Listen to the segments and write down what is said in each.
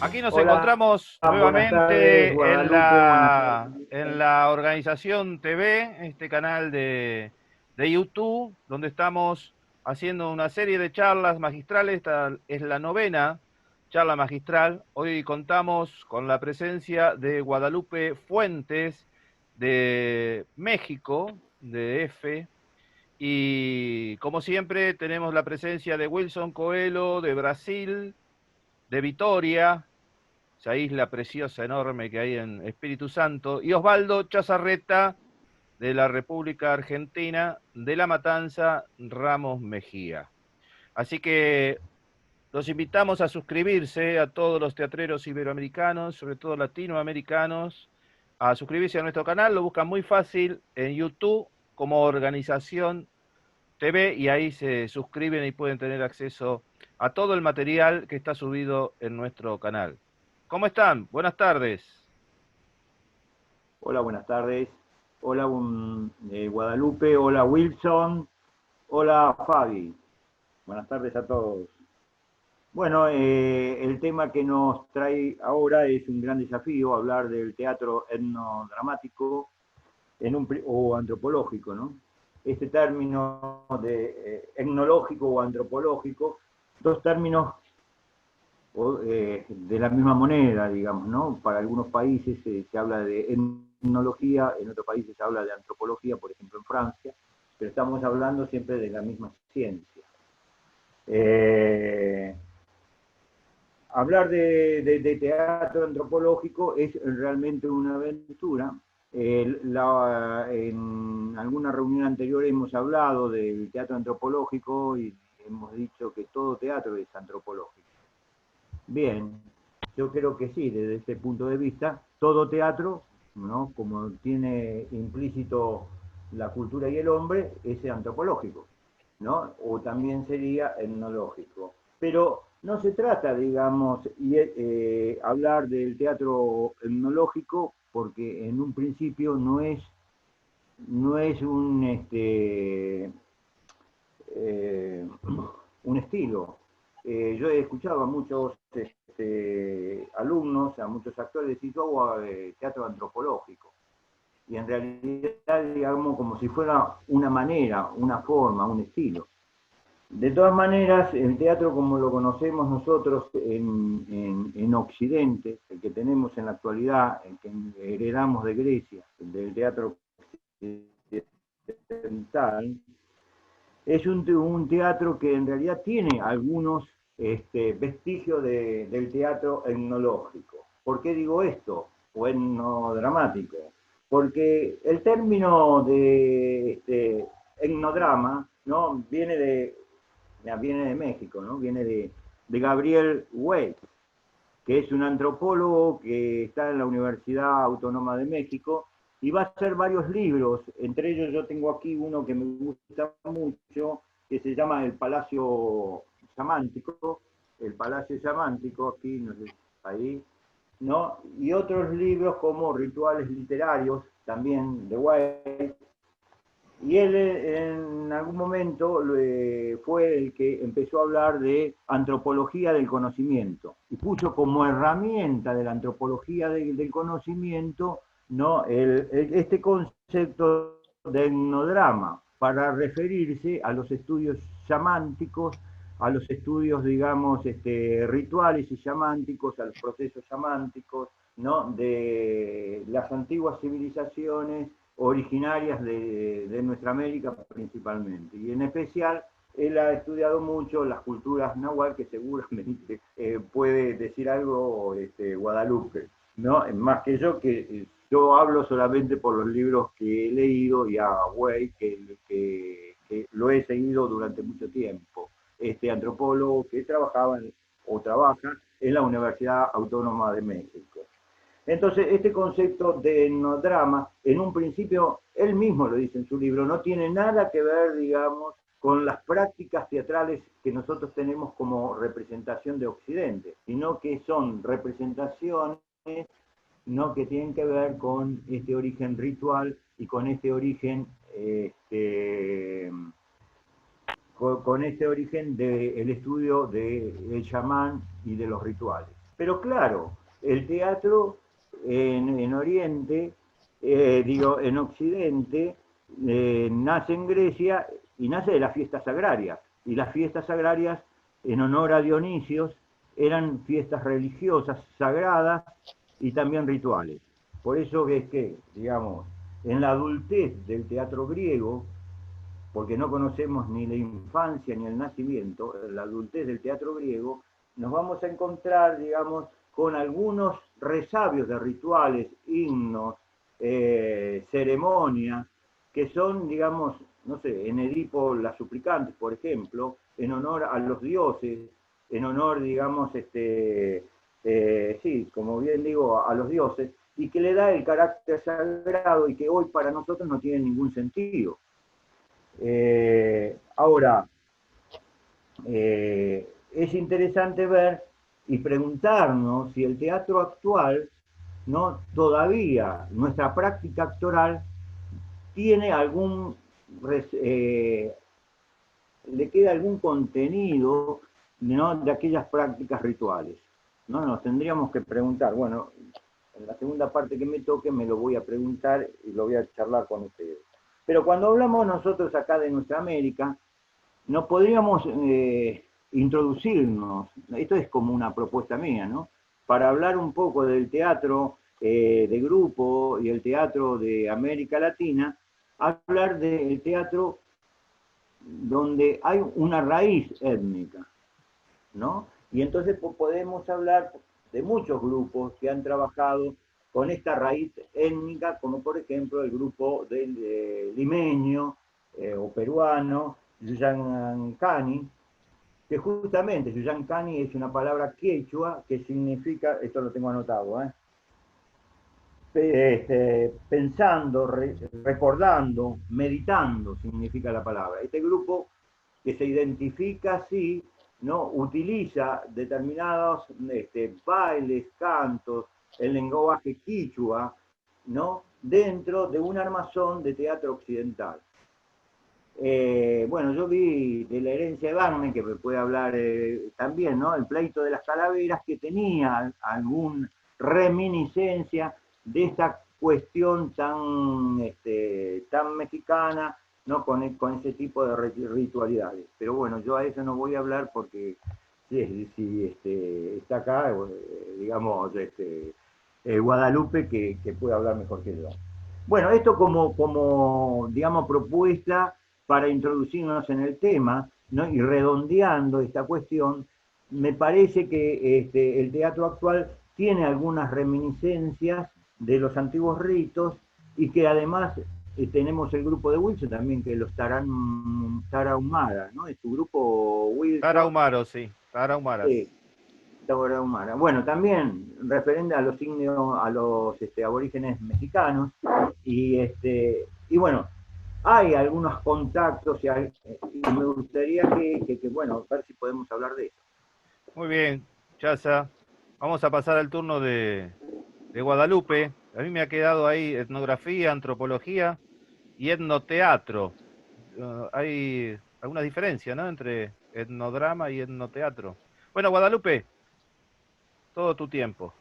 Aquí nos Hola, encontramos buenas tardes, nuevamente en Guadalupe, buenas tardes. la Organización TV, este canal de YouTube, donde estamos haciendo una serie de charlas magistrales. Esta es la novena charla magistral. Hoy contamos con la presencia de Guadalupe Fuentes, de México, de F. Y como siempre tenemos la presencia de Wilson Coelho, de Brasil, de Vitoria, esa isla preciosa, enorme que hay en Espíritu Santo, y Osvaldo Chazarreta, de la República Argentina, de La Matanza, Ramos Mejía. Así que los invitamos a suscribirse a todos los teatreros iberoamericanos, sobre todo latinoamericanos, a suscribirse a nuestro canal. Lo buscan muy fácil en YouTube como Organización TV, y ahí se suscriben y pueden tener acceso a todo el material que está subido en nuestro canal. ¿Cómo están? Buenas tardes. Hola, buenas tardes. Hola, Guadalupe, hola Wilson, hola Fabi. Buenas tardes a todos. Bueno, el tema que nos trae ahora es un gran desafío, hablar del teatro etnodramático o antropológico, ¿no? Este término de etnológico o antropológico, dos términos de la misma moneda, digamos, ¿no? Para algunos países se habla de etnología, en otros países se habla de antropología, por ejemplo en Francia, pero estamos hablando siempre de la misma ciencia. Eh, Hablar de teatro antropológico es realmente una aventura. En alguna reunión anterior hemos hablado del teatro antropológico y hemos dicho que todo teatro es antropológico. Bien, yo creo que sí, desde ese punto de vista, todo teatro, ¿no? Como tiene implícito la cultura y el hombre, es antropológico, ¿no? O también sería etnológico. Pero no se trata, digamos, hablar del teatro etnológico porque en un principio no es eh, un estilo. Yo he escuchado a muchos alumnos, a muchos actores decir, yo hago teatro antropológico. Y en realidad, digamos, como si fuera una manera, una forma, un estilo. De todas maneras, el teatro como lo conocemos nosotros en Occidente, el que tenemos en la actualidad, el que heredamos de Grecia, el del teatro occidental, es un teatro que en realidad tiene algunos vestigios del teatro etnológico. ¿Por qué digo esto? O etnodramático. Porque el término de etnodrama, ¿no? Viene de México, ¿no? Viene de Gabriel Weiss, que es un antropólogo que está en la Universidad Autónoma de México y va a hacer varios libros. Entre ellos yo tengo aquí uno que me gusta mucho, que se llama El Palacio Samántico, El Palacio Samántico, aquí, no sé, ahí, ¿no? Y otros libros como Rituales Literarios, también de White. Y él en algún momento fue el que empezó a hablar de antropología del conocimiento y puso como herramienta de la antropología del conocimiento, ¿no? Este concepto de etnodrama para referirse a los estudios chamánticos, a los estudios, digamos, rituales y chamánticos, a los procesos chamánticos, ¿no? De las antiguas civilizaciones originarias de nuestra América principalmente. Y en especial, él ha estudiado mucho las culturas náhuatl, que seguramente puede decir algo Guadalupe, ¿no? Más que yo hablo solamente por los libros que he leído y a Güey, que lo he seguido durante mucho tiempo. Este antropólogo que trabajaba o trabaja en la Universidad Autónoma de México. Entonces, este concepto de etnodrama, en un principio, él mismo lo dice en su libro, no tiene nada que ver, digamos, con las prácticas teatrales que nosotros tenemos como representación de Occidente, sino que son representaciones, no, que tienen que ver con este origen ritual y con este origen con este origen del estudio del chamán y de los rituales. Pero claro, el teatro en Oriente, en Occidente, nace en Grecia y nace de las fiestas agrarias. Y las fiestas agrarias, en honor a Dionisios, eran fiestas religiosas, sagradas y también rituales. Por eso es que, digamos, en la adultez del teatro griego, porque no conocemos ni la infancia ni el nacimiento, la adultez del teatro griego, nos vamos a encontrar, digamos, con algunos resabios de rituales, himnos, ceremonias, que son, digamos, no sé, en Edipo las suplicantes, por ejemplo, en honor a los dioses, en honor, digamos, sí, como bien digo, a los dioses, y que le da el carácter sagrado y que hoy para nosotros no tiene ningún sentido. Ahora, es interesante ver y preguntarnos si el teatro actual, ¿no? Todavía nuestra práctica actoral tiene le queda algún contenido, ¿no? De aquellas prácticas rituales. ¿No? Nos tendríamos que preguntar, bueno, en la segunda parte que me toque me lo voy a preguntar y lo voy a charlar con ustedes. Pero cuando hablamos nosotros acá de nuestra América, no podríamos introducirnos, esto es como una propuesta mía, ¿no? Para hablar un poco del teatro de grupo y el teatro de América Latina, hablar del teatro donde hay una raíz étnica, ¿no? Y entonces podemos hablar de muchos grupos que han trabajado con esta raíz étnica, como por ejemplo el grupo del limeño o peruano, Yuyancani, que justamente Yuyancani es una palabra quechua que significa, esto lo tengo anotado, pensando, recordando, meditando significa la palabra. Este grupo que se identifica así, ¿no? Utiliza determinados bailes, cantos, el lenguaje quichua, ¿no? Dentro de un armazón de teatro occidental. Bueno, yo vi de la herencia de Barney, que me puede hablar también, ¿no? El pleito de las calaveras, que tenía alguna reminiscencia de esta cuestión tan mexicana, ¿no? Con ese tipo de ritualidades. Pero bueno, yo a eso no voy a hablar porque si está acá, digamos, Guadalupe, que puede hablar mejor que yo. Bueno, esto como digamos, propuesta para introducirnos en el tema, ¿no? Y redondeando esta cuestión, me parece que el teatro actual tiene algunas reminiscencias de los antiguos ritos y que además tenemos el grupo de Wilson también, que los Tarahumara, ¿no? Es tu grupo Wilson. Tarahumaro, sí, Tarahumaras. Sí, Tarahumara. Bueno, también referente a los signos, a los aborígenes mexicanos, y bueno, hay algunos contactos y me gustaría bueno, ver si podemos hablar de eso. Muy bien, Chaza. Vamos a pasar al turno de Guadalupe. A mí me ha quedado ahí etnografía, antropología y etnoteatro. Hay alguna diferencia, ¿no? Entre etnodrama y etnoteatro. Bueno, Guadalupe, todo tu tiempo.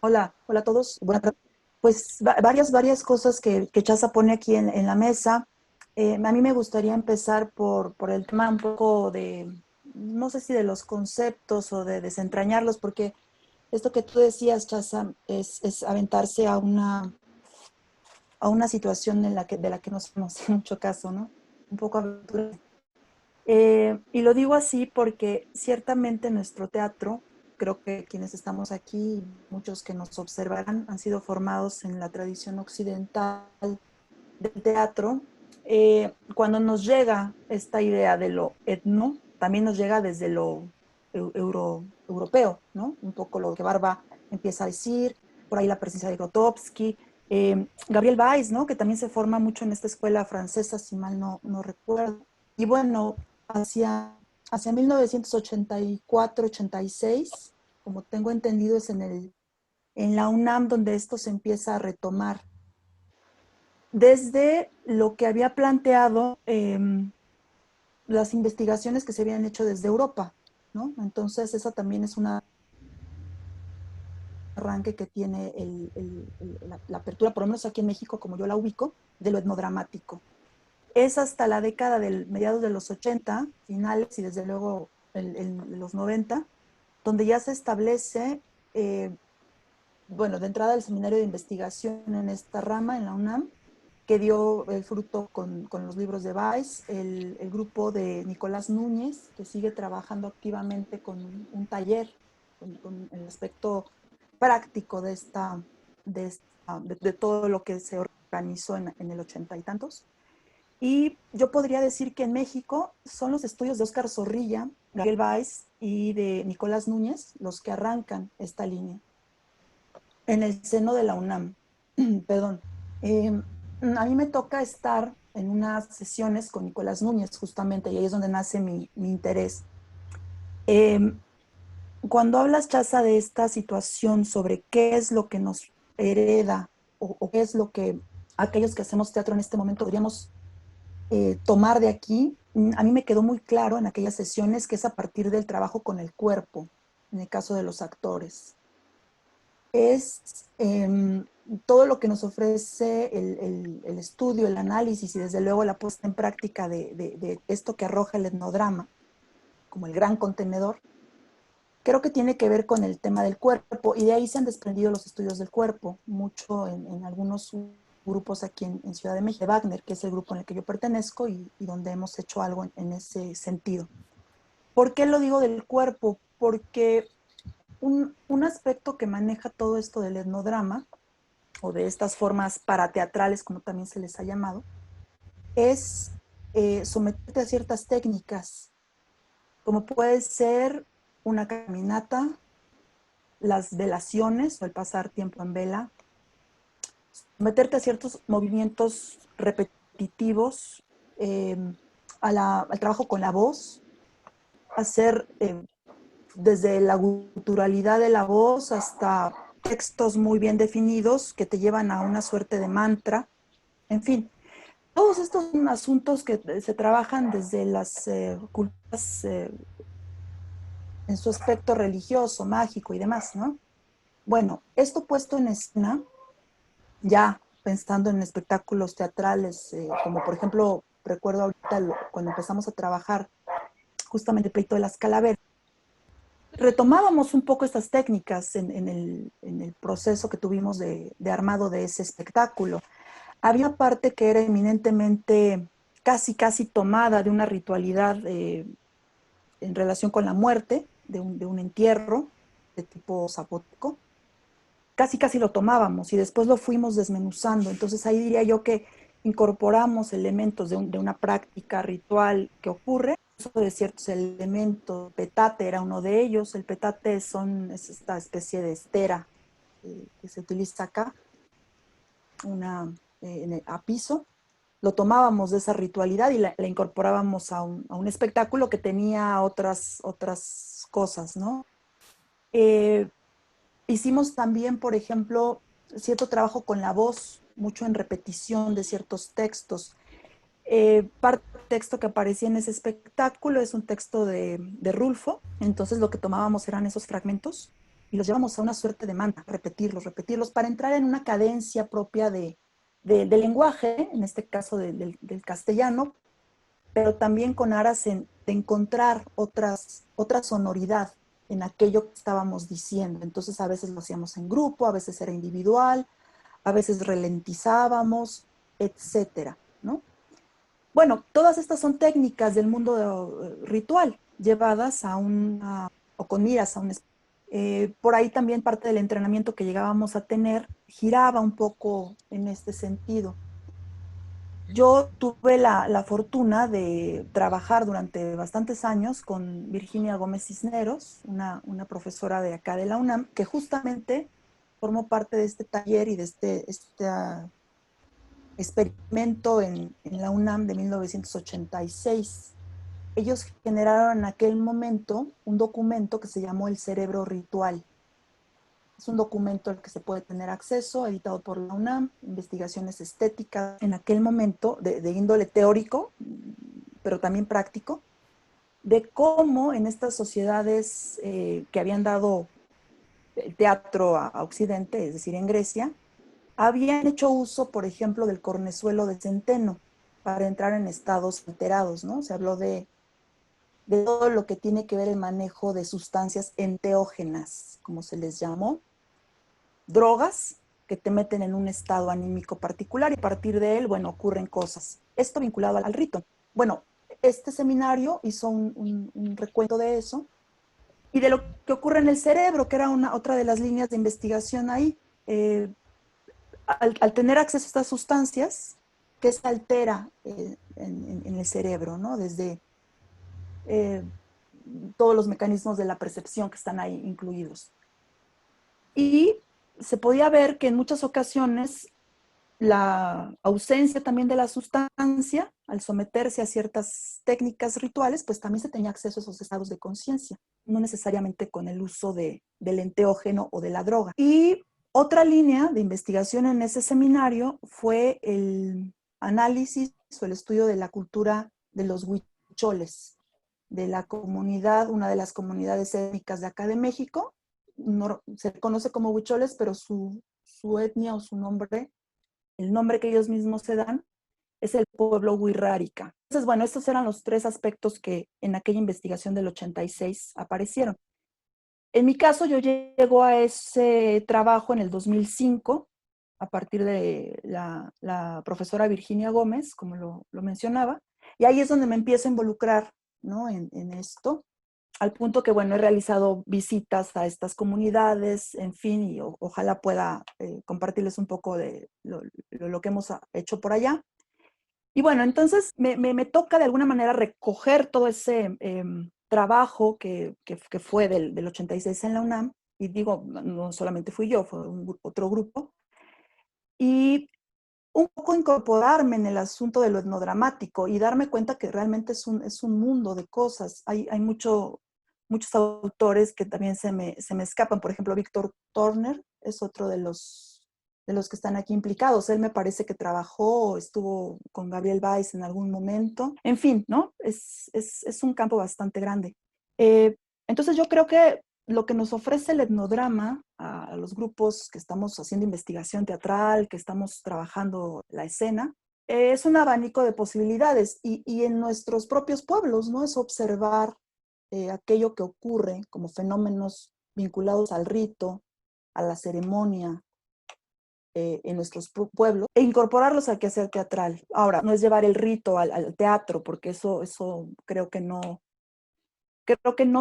Hola, hola a todos. Buenas tardes. Pues varias cosas que Chaza pone aquí en la mesa. A mí me gustaría empezar por el tema un poco de, no sé si de los conceptos o de desentrañarlos, porque esto que tú decías, Chaza, es aventarse a una situación de la que no se hace mucho caso, ¿no? Un poco aventura. Y lo digo así porque ciertamente nuestro teatro, creo que quienes estamos aquí, muchos que nos observarán, han sido formados en la tradición occidental del teatro. Cuando nos llega esta idea de lo etno, también nos llega desde lo europeo, ¿no? Un poco lo que Barba empieza a decir, por ahí la presencia de Grotowski, Gabriel Weiss, ¿no? Que también se forma mucho en esta escuela francesa, si mal no recuerdo. Y bueno, hacia 1984-86, como tengo entendido, es en la UNAM donde esto se empieza a retomar. Desde lo que había planteado las investigaciones que se habían hecho desde Europa. ¿no? Entonces, esa también es una arranque que tiene la apertura, por lo menos aquí en México, como yo la ubico, de lo etnodramático. Es hasta la década del mediados de los 80, finales, y desde luego en los 90, donde ya se establece, bueno, de entrada el seminario de investigación en esta rama, en la UNAM, que dio el fruto con los libros de Weiss, el grupo de Nicolás Núñez, que sigue trabajando activamente con un taller, con el aspecto práctico de todo lo que se organizó en el 80 y tantos. Y yo podría decir que en México son los estudios de Óscar Zorrilla, Gabriel Weiss y de Nicolás Núñez los que arrancan esta línea en el seno de la UNAM. Perdón. A mí me toca estar en unas sesiones con Nicolás Núñez, justamente, y ahí es donde nace mi interés. Cuando hablas, Chaza, de esta situación sobre qué es lo que nos hereda o qué es lo que aquellos que hacemos teatro en este momento deberíamos tomar de aquí, a mí me quedó muy claro en aquellas sesiones que es a partir del trabajo con el cuerpo, en el caso de los actores. Es todo lo que nos ofrece el estudio, el análisis y desde luego la puesta en práctica de esto que arroja el etnodrama, como el gran contenedor, creo que tiene que ver con el tema del cuerpo y de ahí se han desprendido los estudios del cuerpo, mucho en algunos grupos aquí en Ciudad de México, de Wagner, que es el grupo en el que yo pertenezco y donde hemos hecho algo en ese sentido. ¿Por qué lo digo del cuerpo? Porque un aspecto que maneja todo esto del etnodrama o de estas formas parateatrales, como también se les ha llamado, es someterte a ciertas técnicas, como puede ser una caminata, las velaciones o el pasar tiempo en vela, meterte a ciertos movimientos repetitivos, al trabajo con la voz, hacer desde la guturalidad de la voz hasta textos muy bien definidos que te llevan a una suerte de mantra. En fin, todos estos son asuntos que se trabajan desde las culturas en su aspecto religioso, mágico y demás, ¿no? Bueno, esto puesto en escena, ya pensando en espectáculos teatrales, como por ejemplo, recuerdo ahorita cuando empezamos a trabajar justamente el Pleito de las Calaveras, retomábamos un poco estas técnicas en el proceso que tuvimos de armado de ese espectáculo. Había parte que era eminentemente casi tomada de una ritualidad en relación con la muerte, de un entierro de tipo zapótico. Casi lo tomábamos y después lo fuimos desmenuzando. Entonces ahí diría yo que incorporamos elementos de una práctica ritual que ocurre, de ciertos elementos. Petate era uno de ellos. El petate es esta especie de estera que se utiliza acá, a piso. Lo tomábamos de esa ritualidad y la incorporábamos a un espectáculo que tenía otras cosas, ¿no? Hicimos también, por ejemplo, cierto trabajo con la voz, mucho en repetición de ciertos textos. Parte del texto que aparecía en ese espectáculo es un texto de Rulfo, entonces lo que tomábamos eran esos fragmentos y los llevamos a una suerte de mantra, repetirlos, para entrar en una cadencia propia del lenguaje, en este caso del castellano, pero también con aras de encontrar otra sonoridad en aquello que estábamos diciendo. Entonces a veces lo hacíamos en grupo, a veces era individual, a veces ralentizábamos, etcétera, ¿no? Bueno, todas estas son técnicas del mundo ritual, llevadas o con miras a un por ahí también parte del entrenamiento que llegábamos a tener giraba un poco en este sentido. Yo tuve la fortuna de trabajar durante bastantes años con Virginia Gómez Cisneros, una profesora de acá de la UNAM, que justamente formó parte de este taller y de este experimento en la UNAM de 1986. Ellos generaron en aquel momento un documento que se llamó El Cerebro Ritual. Es un documento al que se puede tener acceso, editado por la UNAM, investigaciones estéticas en aquel momento de índole teórico, pero también práctico, de cómo en estas sociedades que habían dado el teatro a Occidente, es decir, en Grecia, habían hecho uso, por ejemplo, del cornezuelo de centeno para entrar en estados alterados, ¿no? Se habló de todo lo que tiene que ver el manejo de sustancias enteógenas, como se les llamó, drogas que te meten en un estado anímico particular y a partir de él, bueno, ocurren cosas. Esto vinculado al rito. Bueno, este seminario hizo un recuento de eso y de lo que ocurre en el cerebro, que era otra de las líneas de investigación ahí. Al tener acceso a estas sustancias, ¿qué se altera en el cerebro, ¿no? Desde eh, todos los mecanismos de la percepción que están ahí incluidos. Y se podía ver que en muchas ocasiones la ausencia también de la sustancia, al someterse a ciertas técnicas rituales, pues también se tenía acceso a esos estados de conciencia, no necesariamente con el uso del enteógeno o de la droga. Y otra línea de investigación en ese seminario fue el análisis o el estudio de la cultura de los huicholes, de la comunidad, una de las comunidades étnicas de acá de México. No, se conoce como huicholes, pero su etnia o su nombre, el nombre que ellos mismos se dan, es el pueblo Wixárika. Entonces, bueno, estos eran los tres aspectos que en aquella investigación del 86 aparecieron. En mi caso, yo llego a ese trabajo en el 2005, a partir de la profesora Virginia Gómez, como lo mencionaba, y ahí es donde me empiezo a involucrar, ¿no? en esto, al punto que, bueno, he realizado visitas a estas comunidades, en fin, y ojalá pueda compartirles un poco de lo que hemos hecho por allá. Y bueno, entonces me toca de alguna manera recoger todo ese trabajo que fue del 86 en la UNAM, y digo, no solamente fui yo, fue otro grupo, y un poco incorporarme en el asunto de lo etnodramático y darme cuenta que realmente es un mundo de cosas. Hay muchos autores que también se me escapan. Por ejemplo, Víctor Turner es otro de los que están aquí implicados. Él me parece que trabajó, estuvo con Gabriel Báez en algún momento. En fin, ¿no? Es un campo bastante grande. Entonces yo creo que lo que nos ofrece el etnodrama a los grupos que estamos haciendo investigación teatral, que estamos trabajando la escena, es un abanico de posibilidades y en nuestros propios pueblos, ¿no? Es observar aquello que ocurre como fenómenos vinculados al rito, a la ceremonia en nuestros pueblos e incorporarlos al quehacer teatral. Ahora, no es llevar el rito al teatro, porque eso creo que no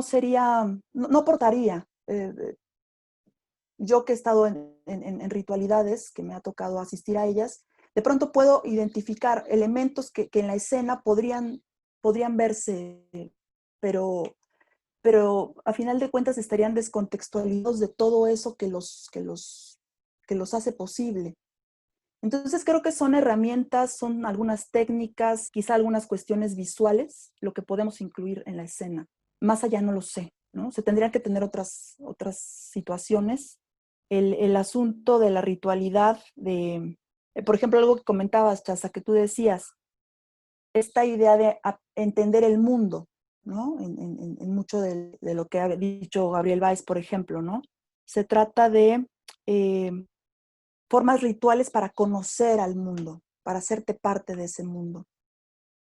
sería, no aportaría. Yo que he estado en ritualidades, que me ha tocado asistir a ellas, de pronto puedo identificar elementos que en la escena podrían verse, pero, a final de cuentas estarían descontextualizados de todo eso que los hace posible. Entonces creo que son herramientas, son algunas técnicas, quizá algunas cuestiones visuales, lo que podemos incluir en la escena. Más allá no lo sé, ¿no? Se tendrían que tener otras situaciones. El asunto de la ritualidad, por ejemplo, algo que comentabas, Chaza, que tú decías, esta idea de entender el mundo, ¿no? En mucho de lo que ha dicho Gabriel Báez, por ejemplo, ¿no? Se trata de formas rituales para conocer al mundo, para hacerte parte de ese mundo.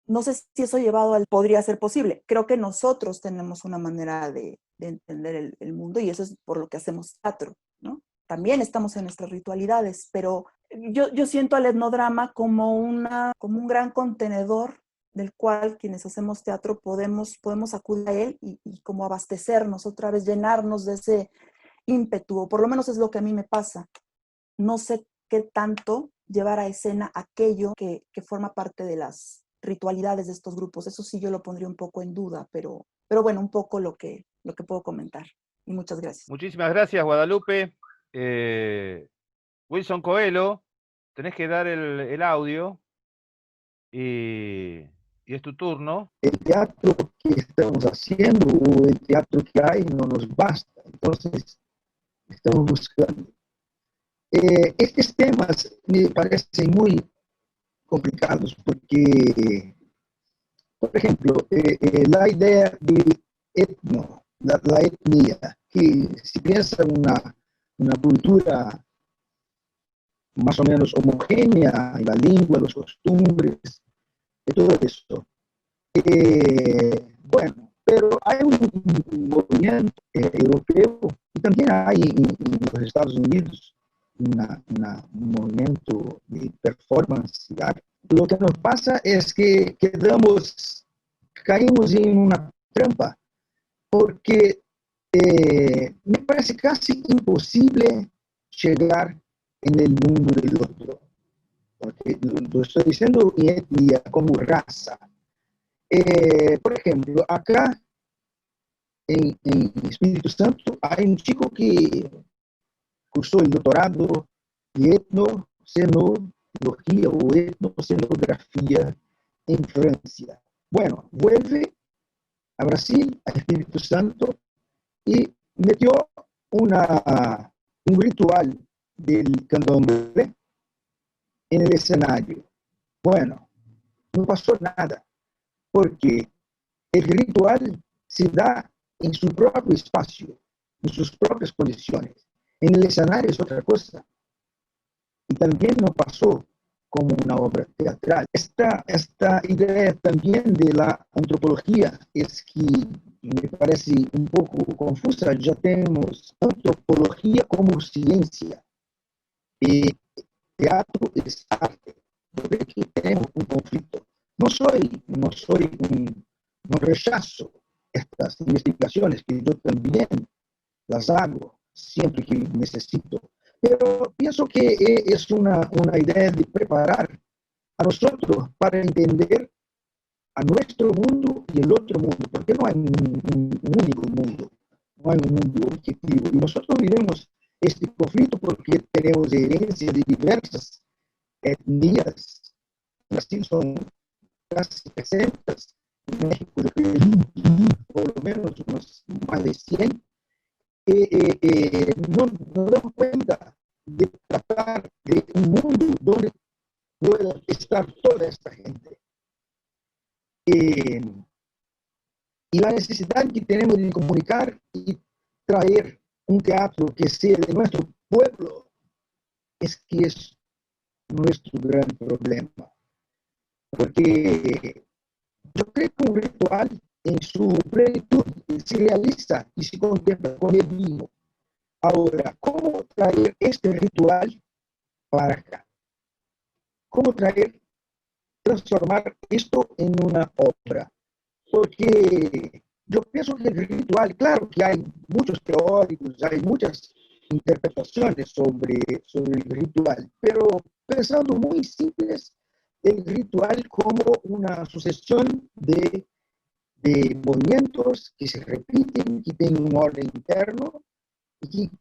No sé si eso llevado al podría ser posible. Creo que nosotros tenemos una manera de entender el mundo y eso es por lo que hacemos teatro, ¿no? También estamos en nuestras ritualidades, pero yo siento al etnodrama como un gran contenedor del cual quienes hacemos teatro podemos acudir a él y como abastecernos otra vez, llenarnos de ese ímpetu, o por lo menos es lo que a mí me pasa. No sé qué tanto llevar a escena aquello que forma parte de las ritualidades de estos grupos. Eso sí yo lo pondría un poco en duda, pero bueno, un poco lo que puedo comentar. Y muchas gracias. Muchísimas gracias, Guadalupe. Wilson Coelho, tenés que dar el audio y es tu turno. El teatro que estamos haciendo o el teatro que hay no nos basta. Entonces, estamos buscando. Estos temas me parecen muy complicados porque Por ejemplo, la idea de la etnia, que si piensa una cultura más o menos homogénea, la lengua, las costumbres, de todo eso. Bueno, pero hay un movimiento europeo y también hay en los Estados Unidos un movimiento de performance y arte. Lo que nos pasa es que caímos en una trampa, porque me parece casi imposible llegar en el mundo del otro. Porque lo estoy diciendo en etnia como raza. Por ejemplo, acá en Espíritu Santo hay un chico que cursó el doctorado de etnocenología o etnocenografía en Francia. Bueno, vuelve a Brasil, a Espíritu Santo, y metió un ritual del candomblé en el escenario. Bueno, no pasó nada, porque el ritual se da en su propio espacio, en sus propias condiciones. En el escenario es otra cosa. Y también no pasó como una obra teatral. Esta idea también de la antropología es que me parece un poco confusa. Ya tenemos antropología como ciencia. Y teatro es arte. Yo creo que tenemos un conflicto. No rechazo estas investigaciones, que yo también las hago siempre que necesito. Pero pienso que es una idea de preparar a nosotros para entender a nuestro mundo y el otro mundo, porque no hay un único mundo, no hay un mundo objetivo. Y nosotros vivimos este conflicto porque tenemos herencia de diversas etnias. En Brasil son casi 60, en México por lo menos unos más de 100. No damos cuenta de tratar de un mundo donde pueda estar toda esta gente. Y la necesidad que tenemos de comunicar y traer un teatro que sea de nuestro pueblo es que es nuestro gran problema. Porque yo creo que un ritual en su plenitud se realiza y se contempla con el vino. Ahora, ¿cómo traer este ritual para acá? ¿Cómo transformar esto en una obra? Porque yo pienso que el ritual, claro que hay muchos teóricos, hay muchas interpretaciones sobre el ritual, pero pensando muy simples, el ritual como una sucesión de movimientos que se repiten, que tienen un orden interno y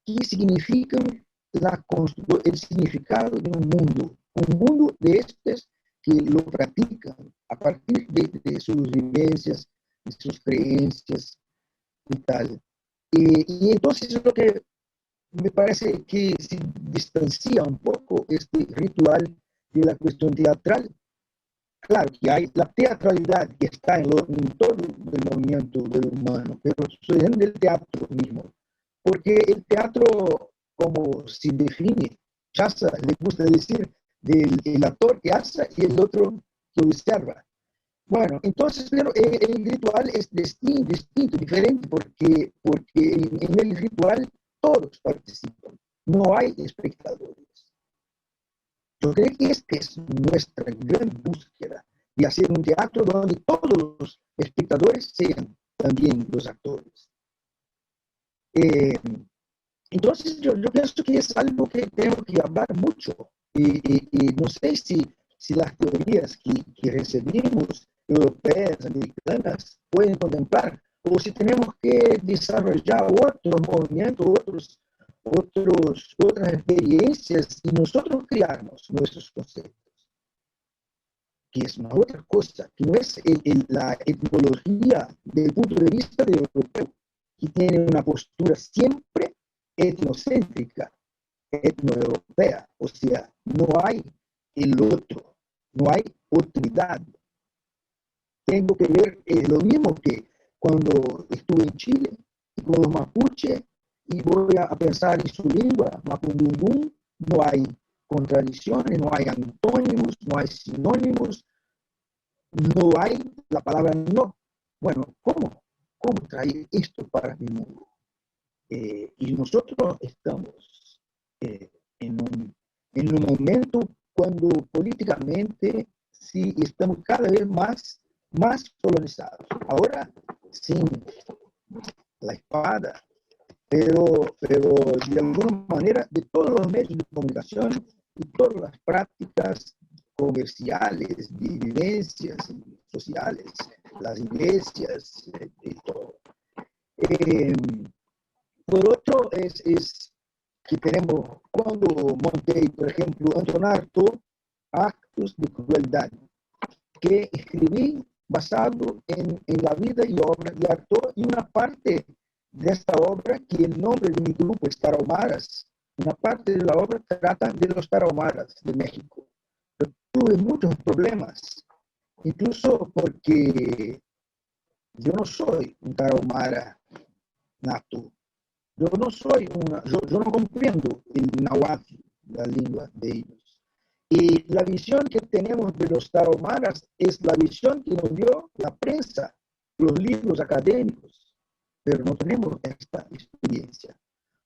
que significan el significado de un mundo de estos que lo practican a partir de sus vivencias, de sus creencias y tal. Y entonces es lo que me parece que se distancia un poco este ritual de la cuestión teatral. Claro que hay la teatralidad que está en todo el movimiento del humano, pero sucede en el teatro mismo. Porque el teatro, como se define, Chasa le gusta decir del actor que hace y el otro que observa. Bueno, entonces, pero el ritual es distinto, diferente, porque en el ritual todos participan, no hay espectadores. Yo creo que esta es nuestra gran búsqueda de hacer un teatro donde todos los espectadores sean también los actores. Eh, entonces, yo pienso que es algo que tenemos que hablar mucho. Y no sé si las teorías que recibimos, europeas, americanas, pueden contemplar, o si tenemos que desarrollar otros movimientos, otras experiencias y nosotros crearnos nuestros conceptos, que es una otra cosa, que no es la etnología del punto de vista del europeo, que tiene una postura siempre etnocéntrica, etnoeuropea, o sea, no hay el otro, no hay otridad. tengo que ver lo mismo que cuando estuve en Chile y con los mapuche y voy a pensar en su lengua, mapudungún, no hay contradicciones, no hay antónimos, no hay sinónimos, no hay la palabra no. Bueno, ¿cómo traer esto para mi mundo? Y nosotros estamos en un momento cuando políticamente sí estamos cada vez más colonizados. Ahora sin la espada, pero de alguna manera de todos los medios de comunicación y todas las prácticas comerciales, de vivencias sociales, las iglesias, y todo. Por otro, es que tenemos, cuando Montaigne, por ejemplo, entonar actos de crueldad, que escribí basado en la vida y obra de Artaud, y una parte de esta obra, que el nombre de mi grupo es Tarahumaras, una parte de la obra trata de los Tarahumaras de México. Pero tuve muchos problemas, incluso porque yo no soy un Tarahumara nato. Yo no comprendo el náhuatl, la lengua de ellos. Y la visión que tenemos de los tarahumaras es la visión que nos dio la prensa, los libros académicos, pero no tenemos esta experiencia.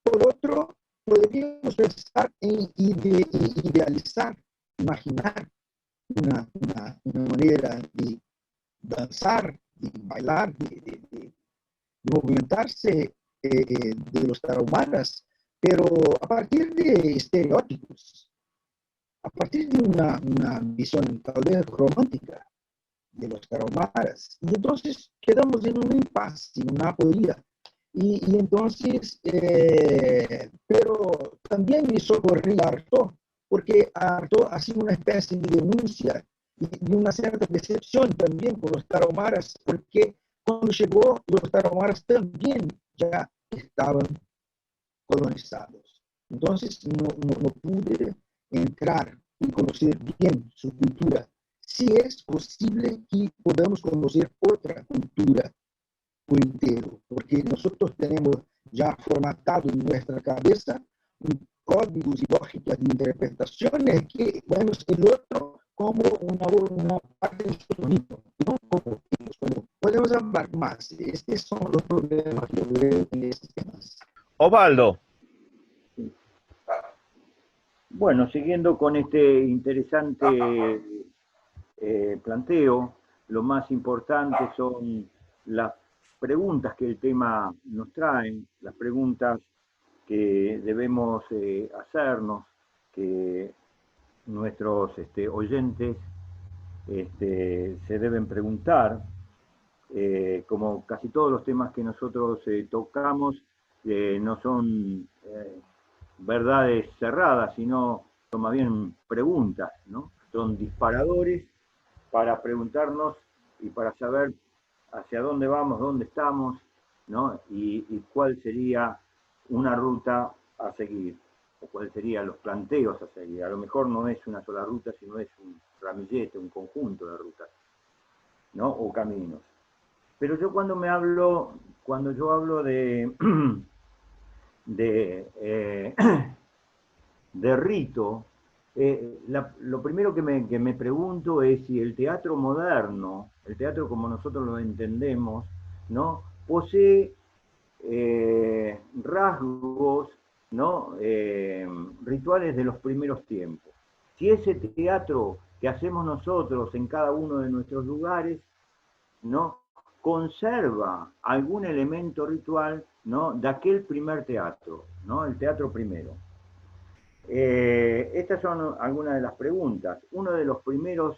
Por otro, podríamos pensar en idealizar, imaginar una manera de danzar, de bailar, de movimentarse de los tarahumaras, pero a partir de estereotipos, a partir de una visión tal vez romántica de los tarahumaras. Y entonces quedamos en un impasse, en una aporía. Y entonces, pero también me socorría Artaud, porque Artaud ha sido una especie de denuncia y una cierta decepción también por los tarahumaras, porque cuando llegó, los tarahumaras también ya estaban colonizados. Entonces no pude entrar y conocer bien su cultura. Si es posible que podamos conocer otra cultura por entero, porque nosotros tenemos ya formatado en nuestra cabeza códigos y lógicas de interpretaciones que vemos el otro como una parte de nosotros mismos, no como ellos. Bueno, podemos hablar más. Estos son los problemas que yo veo en estos temas. Osvaldo. Bueno, siguiendo con este interesante planteo, lo más importante son las preguntas que el tema nos trae, las preguntas que debemos hacernos, que nuestros oyentes se deben preguntar, como casi todos los temas que nosotros tocamos, no son verdades cerradas, sino son más bien preguntas, ¿no? Son disparadores para preguntarnos y para saber hacia dónde vamos, dónde estamos, ¿no? Y cuál sería una ruta a seguir, o cuáles serían los planteos a seguir. A lo mejor no es una sola ruta, sino es un ramillete, un conjunto de rutas, ¿no? O caminos. Pero yo cuando yo hablo de de rito, lo primero que me pregunto es si el teatro moderno, el teatro como nosotros lo entendemos, ¿no? Posee rasgos, ¿no? Rituales de los primeros tiempos. Si ese teatro que hacemos nosotros en cada uno de nuestros lugares, ¿no? Conserva algún elemento ritual, ¿no? De aquel primer teatro, ¿no? El teatro primero. Estas son algunas de las preguntas. Uno de los primeros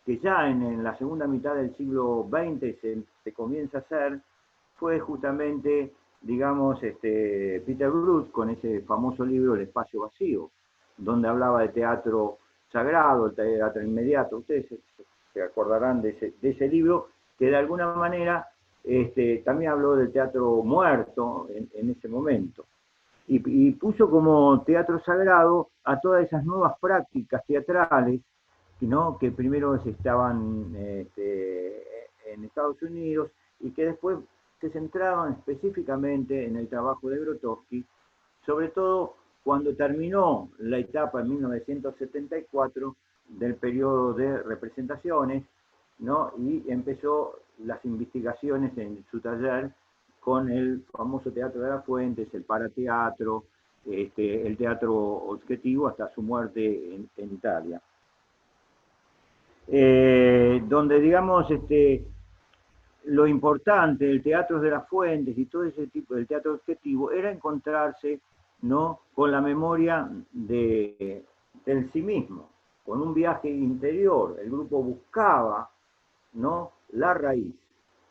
que ya en la segunda mitad del siglo XX se comienza a hacer fue justamente, digamos, Peter Brook con ese famoso libro El espacio vacío, donde hablaba de teatro sagrado, el teatro inmediato. Ustedes se acordarán de ese libro, que de alguna manera también habló del teatro muerto en ese momento. Y puso como teatro sagrado a todas esas nuevas prácticas teatrales, ¿no? Que primero se estaban en Estados Unidos y que después se centraban específicamente en el trabajo de Grotowski, sobre todo cuando terminó la etapa en 1974 del periodo de representaciones, ¿no? Y empezó las investigaciones en su taller con el famoso Teatro de las Fuentes, el parateatro, el teatro objetivo hasta su muerte en Italia. Donde, digamos, lo importante del Teatro de las Fuentes y todo ese tipo del teatro objetivo era encontrarse, ¿no?, con la memoria del sí mismo, con un viaje interior. El grupo buscaba, ¿no?, la raíz.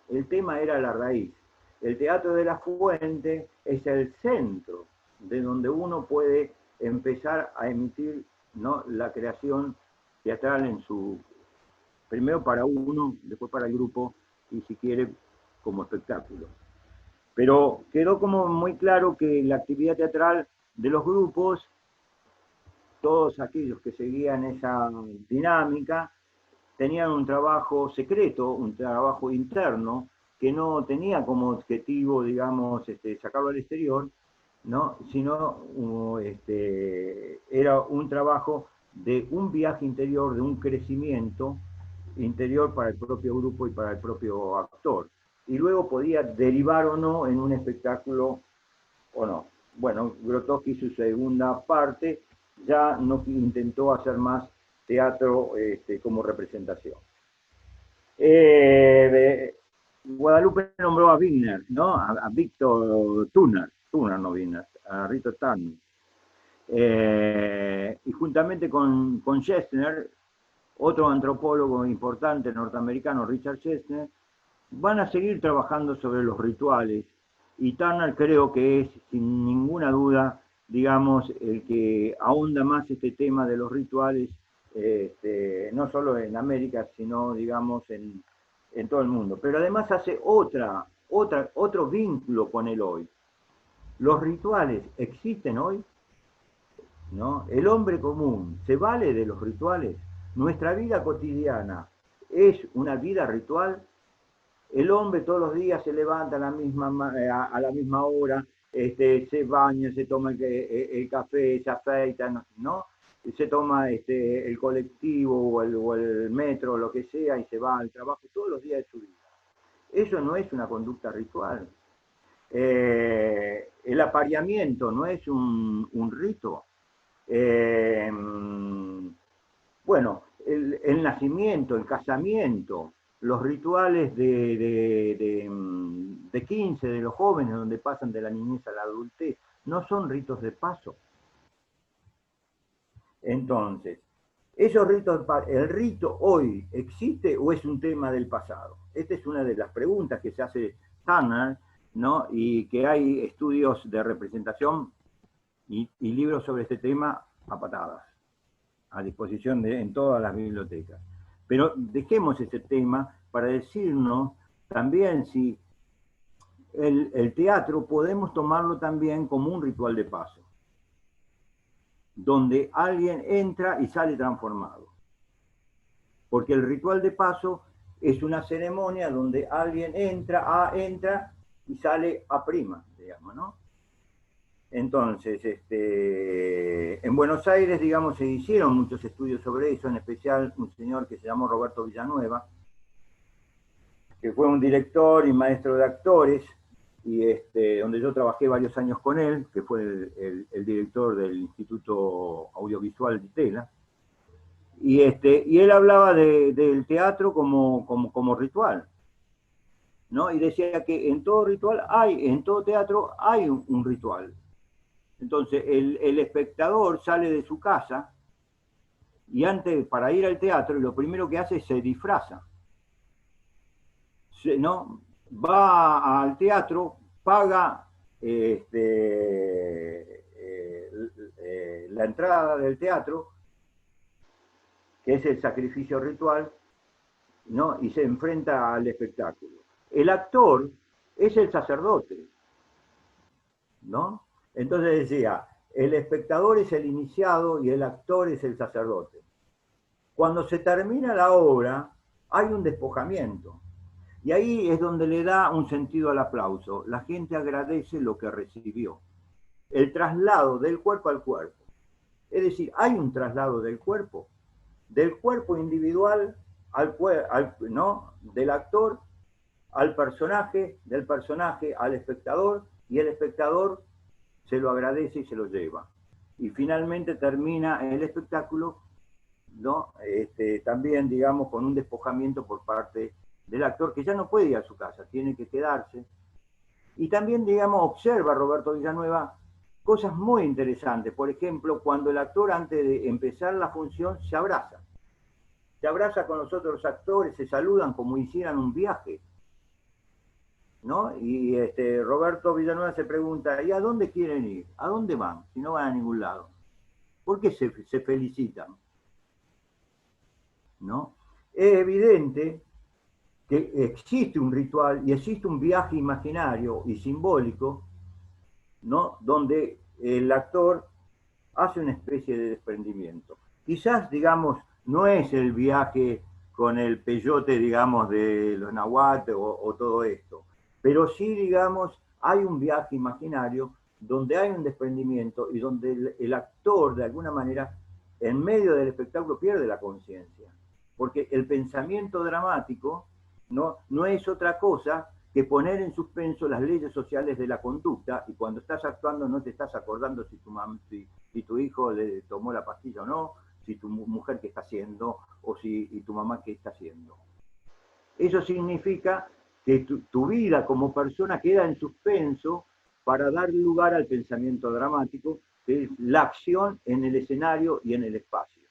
El tema era la raíz. El Teatro de la Fuente es el centro de donde uno puede empezar a emitir, ¿no?, la creación teatral en su, primero para uno, después para el grupo, y si quiere, como espectáculo. Pero quedó como muy claro que la actividad teatral de los grupos, todos aquellos que seguían esa dinámica, tenían un trabajo secreto, un trabajo interno, que no tenía como objetivo, digamos, sacarlo al exterior, ¿no?, sino era un trabajo de un viaje interior, de un crecimiento interior para el propio grupo y para el propio actor. Y luego podía derivar o no en un espectáculo o no. Bueno, Grotowski, su segunda parte, ya no intentó hacer más teatro como representación. Guadalupe nombró a Wigner, ¿no? A Víctor Turner no Wigner, a Rito Turner. Y juntamente con Schestner, otro antropólogo importante norteamericano, Richard Schestner, van a seguir trabajando sobre los rituales. Y Turner creo que es, sin ninguna duda, digamos, el que ahonda más este tema de los rituales, no solo en América, sino, digamos, en todo el mundo. Pero además hace otro vínculo con el hoy. ¿Los rituales existen hoy? ¿No? El hombre común se vale de los rituales. Nuestra vida cotidiana es una vida ritual. El hombre todos los días se levanta a la misma hora, se baña, se toma el café, se afeita, ¿no? Se toma el colectivo o el metro, lo que sea, y se va al trabajo todos los días de su vida. Eso no es una conducta ritual. El apareamiento no es un rito. Bueno, el nacimiento, el casamiento, los rituales de 15 de los jóvenes, donde pasan de la niñez a la adultez, no son ritos de paso. Entonces, esos ritos, ¿el rito hoy existe o es un tema del pasado? Esta es una de las preguntas que se hace Turner, ¿no? Y que hay estudios de representación y libros sobre este tema a patadas, a disposición en todas las bibliotecas. Pero dejemos ese tema para decirnos también si el teatro podemos tomarlo también como un ritual de paso, donde alguien entra y sale transformado. Porque el ritual de paso es una ceremonia donde alguien entra y sale a prima, digamos, ¿no? Entonces, en Buenos Aires, digamos, se hicieron muchos estudios sobre eso, en especial un señor que se llamó Roberto Villanueva, que fue un director y maestro de actores, y donde yo trabajé varios años con él, que fue el director del Instituto Audiovisual de Tela, y él hablaba del teatro como ritual, ¿no? Y decía que en todo teatro hay un ritual. Entonces, el espectador sale de su casa y para ir al teatro, lo primero que hace es se disfraza. ¿No? Va al teatro, paga la entrada del teatro, que es el sacrificio ritual, ¿no? Y se enfrenta al espectáculo. El actor es el sacerdote, ¿no? Entonces decía, el espectador es el iniciado y el actor es el sacerdote. Cuando se termina la obra, hay un despojamiento. Y ahí es donde le da un sentido al aplauso. La gente agradece lo que recibió. El traslado del cuerpo al cuerpo. Es decir, hay un traslado del cuerpo individual ¿no? Del actor al personaje, del personaje al espectador, y el espectador se lo agradece y se lo lleva. Y finalmente termina el espectáculo, ¿no? También, digamos, con un despojamiento por parte del actor, que ya no puede ir a su casa, tiene que quedarse. Y también, digamos, observa Roberto Villanueva cosas muy interesantes. Por ejemplo, cuando el actor, antes de empezar la función, se abraza con los otros actores, se saludan como hicieran un viaje, ¿no? Y Roberto Villanueva se pregunta, ¿y a dónde quieren ir? ¿A dónde van? Si no van a ningún lado. ¿Por qué se felicitan? ¿No? Es evidente que existe un ritual y existe un viaje imaginario y simbólico, ¿no? Donde el actor hace una especie de desprendimiento. Quizás, digamos, no es el viaje con el peyote, digamos, de los nahuatl o todo esto, pero sí, digamos, hay un viaje imaginario donde hay un desprendimiento y donde el actor, de alguna manera, en medio del espectáculo pierde la conciencia. Porque el pensamiento dramático no es otra cosa que poner en suspenso las leyes sociales de la conducta, y cuando estás actuando no te estás acordando si tu hijo le tomó la pastilla o no, si tu mujer qué está haciendo, y tu mamá qué está haciendo. Eso significa que tu vida como persona queda en suspenso para dar lugar al pensamiento dramático, que es la acción en el escenario y en el espacio.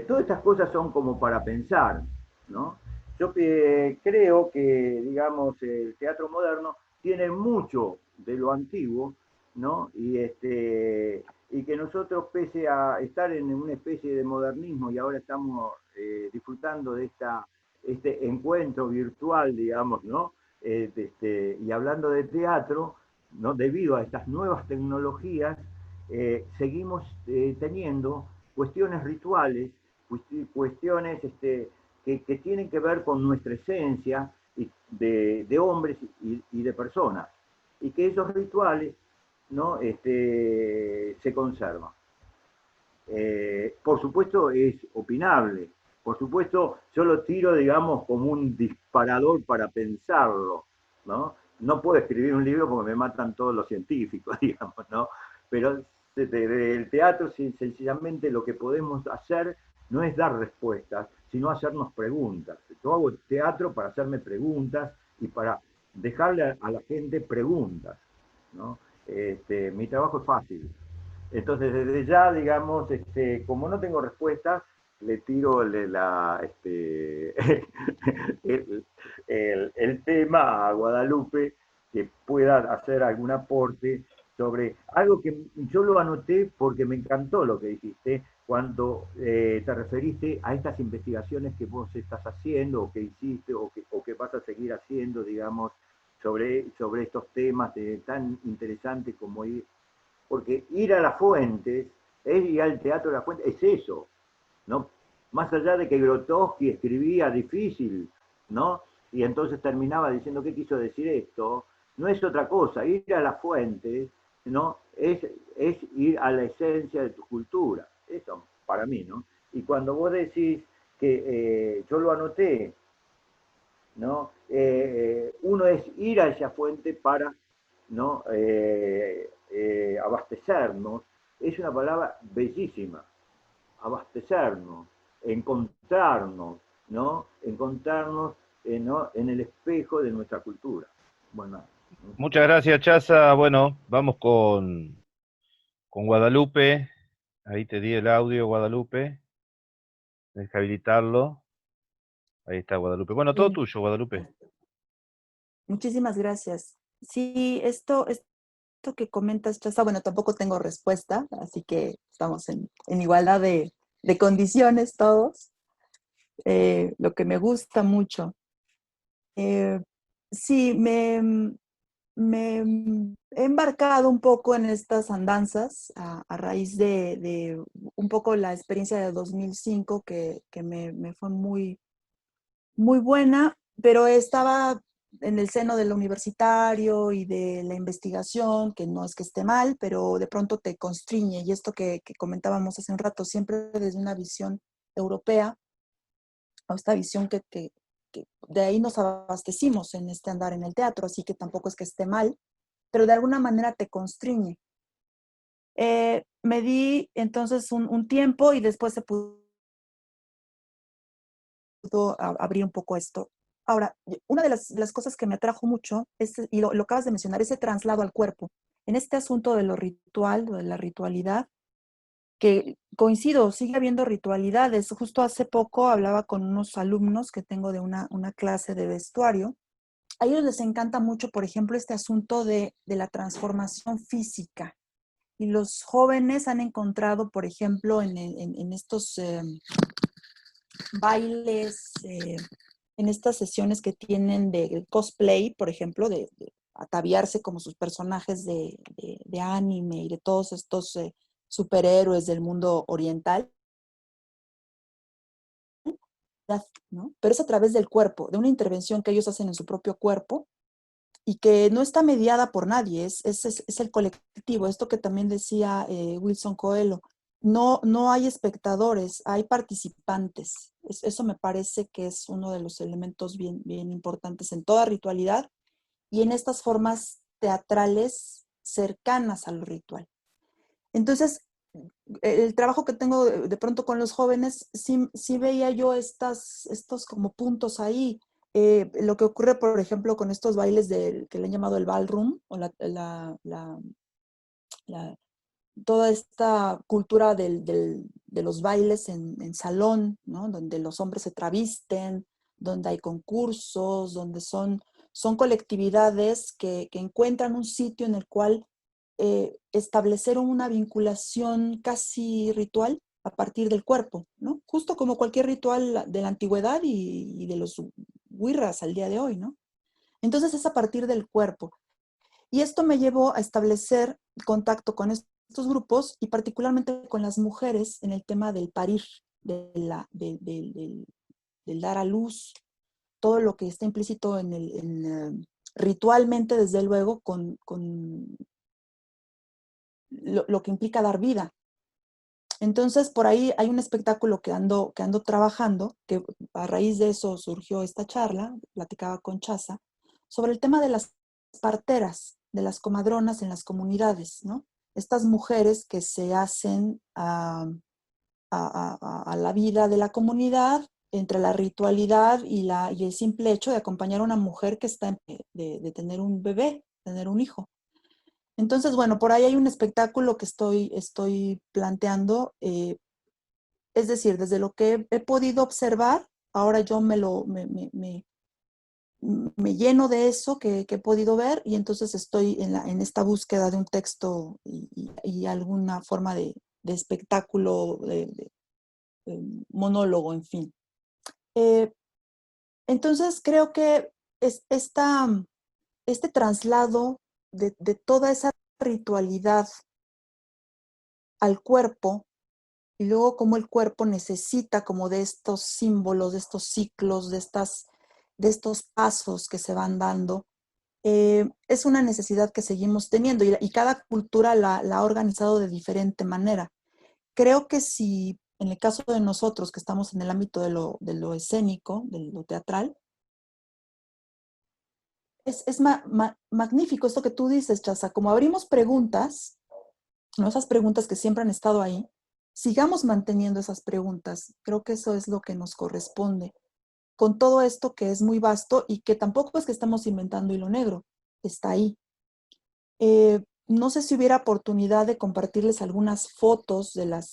Todas estas cosas son como para pensar, ¿no? Yo creo que, digamos, el teatro moderno tiene mucho de lo antiguo, ¿no? Y que nosotros, pese a estar en una especie de modernismo y ahora estamos disfrutando de este encuentro virtual, digamos, ¿no? Y hablando de teatro, ¿no? Debido a estas nuevas tecnologías, seguimos teniendo cuestiones rituales, cuestiones que tienen que ver con nuestra esencia de hombres y de personas, y que esos rituales, ¿no? Se conservan. Por supuesto es opinable, por supuesto yo lo tiro, digamos, como un disparador para pensarlo, ¿no? No puedo escribir un libro porque me matan todos los científicos, digamos, ¿no? Pero del teatro sencillamente lo que podemos hacer no es dar respuestas, sino hacernos preguntas. Yo hago teatro para hacerme preguntas y para dejarle a la gente preguntas, ¿no? Mi trabajo es fácil. Entonces, desde ya, digamos, como no tengo respuestas, le tiro el tema a Guadalupe, que pueda hacer algún aporte sobre algo que yo lo anoté porque me encantó lo que dijiste cuando te referiste a estas investigaciones que vos estás haciendo o que hiciste o que vas a seguir haciendo, digamos, sobre estos temas tan interesantes como ir, porque ir a las fuentes, ir al teatro de las fuentes, es eso, ¿no? Más allá de que Grotowski escribía difícil, ¿no? Y entonces terminaba diciendo, ¿qué quiso decir esto? No es otra cosa, ir a las fuentes, ¿no? Es ir a la esencia de tu cultura, eso, para mí, ¿no? Y cuando vos decís que yo lo anoté, ¿no? Uno es ir a esa fuente para, ¿no? Abastecernos, es una palabra bellísima, abastecernos, encontrarnos, ¿no? Encontrarnos ¿no? en el espejo de nuestra cultura. Bueno, Muchas gracias, Chaza. Bueno, vamos con Guadalupe. Ahí te di el audio, Guadalupe. Deja habilitarlo. Ahí está, Guadalupe. Bueno, todo Bien. tuyo, Guadalupe. Muchísimas gracias. Sí, esto que comentas, Chaza, bueno, tampoco tengo respuesta, así que estamos en igualdad de condiciones todos. Lo que me gusta mucho. Sí, me he embarcado un poco en estas andanzas a raíz de un poco la experiencia de 2005 que me fue muy, muy buena, pero estaba en el seno de lo universitario y de la investigación, que no es que esté mal, pero de pronto te constriñe. Y esto que comentábamos hace un rato, siempre desde una visión europea, o esta visión que de ahí nos abastecimos en este andar en el teatro, así que tampoco es que esté mal, pero de alguna manera te constriñe. Me di entonces un tiempo y después se pudo abrir un poco esto. Ahora, una de las cosas que me atrajo mucho, es, y lo acabas de mencionar, ese traslado al cuerpo. En este asunto de lo ritual, de la ritualidad, que coincido, sigue habiendo ritualidades. Justo hace poco hablaba con unos alumnos que tengo de una clase de vestuario. A ellos les encanta mucho, por ejemplo, este asunto de la transformación física. Y los jóvenes han encontrado, por ejemplo, en estos bailes, en estas sesiones que tienen de cosplay, por ejemplo, de ataviarse como sus personajes de anime y de todos estos superhéroes del mundo oriental, ¿no? Pero es a través del cuerpo, de una intervención que ellos hacen en su propio cuerpo y que no está mediada por nadie, es el colectivo, esto que también decía Wilson Coelho. No hay espectadores, hay participantes. Eso me parece que es uno de los elementos bien, bien importantes en toda ritualidad y en estas formas teatrales cercanas al ritual. Entonces, el trabajo que tengo de pronto con los jóvenes, sí veía yo estos como puntos ahí. Lo que ocurre, por ejemplo, con estos bailes que le han llamado el ballroom, o la, toda esta cultura de los bailes en salón, ¿no? Donde los hombres se travisten, donde hay concursos, donde son colectividades que encuentran un sitio en el cual establecer una vinculación casi ritual a partir del cuerpo, ¿no? Justo como cualquier ritual de la antigüedad y de los huirras al día de hoy, ¿no? Entonces es a partir del cuerpo. Y esto me llevó a establecer contacto con estos grupos y particularmente con las mujeres en el tema del parir, del dar a luz, todo lo que está implícito ritualmente, desde luego, con lo que implica dar vida. Entonces, por ahí hay un espectáculo que ando trabajando, que a raíz de eso surgió esta charla, platicaba con Chaza, sobre el tema de las parteras, de las comadronas en las comunidades, ¿no? Estas mujeres que se hacen a la vida de la comunidad entre la ritualidad y el simple hecho de acompañar a una mujer que está de tener un bebé, tener un hijo. Entonces, bueno, por ahí hay un espectáculo que estoy planteando, es decir, desde lo que he podido observar, ahora yo me lleno de eso que he podido ver y entonces estoy en esta búsqueda de un texto y alguna forma de espectáculo, de monólogo, en fin. Entonces creo que este traslado de toda esa ritualidad al cuerpo y luego cómo el cuerpo necesita como de estos símbolos, de estos ciclos, de estos pasos que se van dando, es una necesidad que seguimos teniendo y cada cultura la ha organizado de diferente manera. Creo que si en el caso de nosotros que estamos en el ámbito de lo escénico, de lo teatral, es magnífico esto que tú dices, Chaza, como abrimos preguntas, ¿no? Esas preguntas que siempre han estado ahí, sigamos manteniendo esas preguntas. Creo que eso es lo que nos corresponde. Con todo esto que es muy vasto y que tampoco es que estamos inventando hilo negro, está ahí. No sé si hubiera oportunidad de compartirles algunas fotos de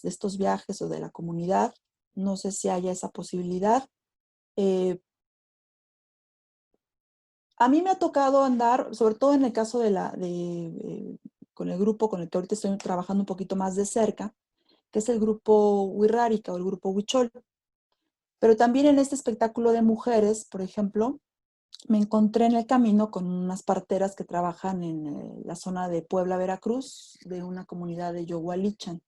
estos viajes o de la comunidad. No sé si haya esa posibilidad. A mí me ha tocado andar, sobre todo en el caso con el grupo con el que ahorita estoy trabajando un poquito más de cerca, que es el grupo Wixárika o el grupo Huichol. Pero también en este espectáculo de mujeres, por ejemplo, me encontré en el camino con unas parteras que trabajan en la zona de Puebla, Veracruz, de una comunidad de Yogualichan.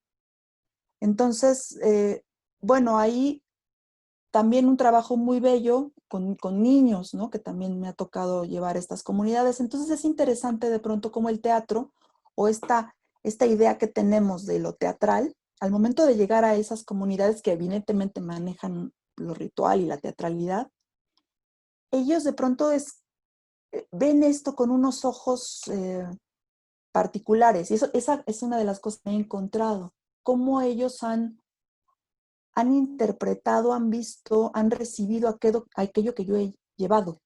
Entonces, bueno, ahí también un trabajo muy bello con niños, ¿no? Que también me ha tocado llevar estas comunidades. Entonces es interesante de pronto cómo el teatro o esta idea que tenemos de lo teatral, al momento de llegar a esas comunidades que evidentemente manejan lo ritual y la teatralidad, ellos de pronto ven esto con unos ojos particulares. Y esa es una de las cosas que he encontrado. Cómo ellos han interpretado, han visto, han recibido aquello que yo he llevado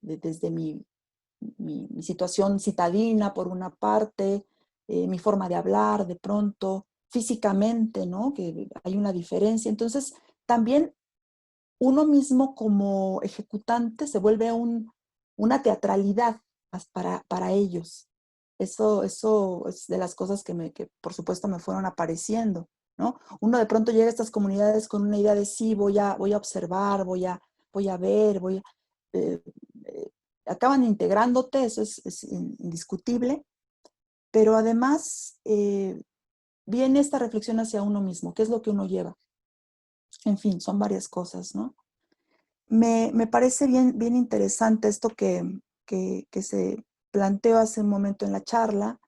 desde mi situación citadina, por una parte, mi forma de hablar, de pronto, físicamente, ¿no? Que hay una diferencia. Entonces, también uno mismo como ejecutante se vuelve una teatralidad para ellos. Eso es de las cosas que por supuesto me fueron apareciendo, ¿no? Uno de pronto llega a estas comunidades con una idea de sí, voy a observar, voy a ver, eh, eh, acaban integrándote, eso es indiscutible, pero además viene esta reflexión hacia uno mismo, qué es lo que uno lleva. En fin, son varias cosas, ¿no? Me parece bien interesante esto que se planteó hace un momento en la charla.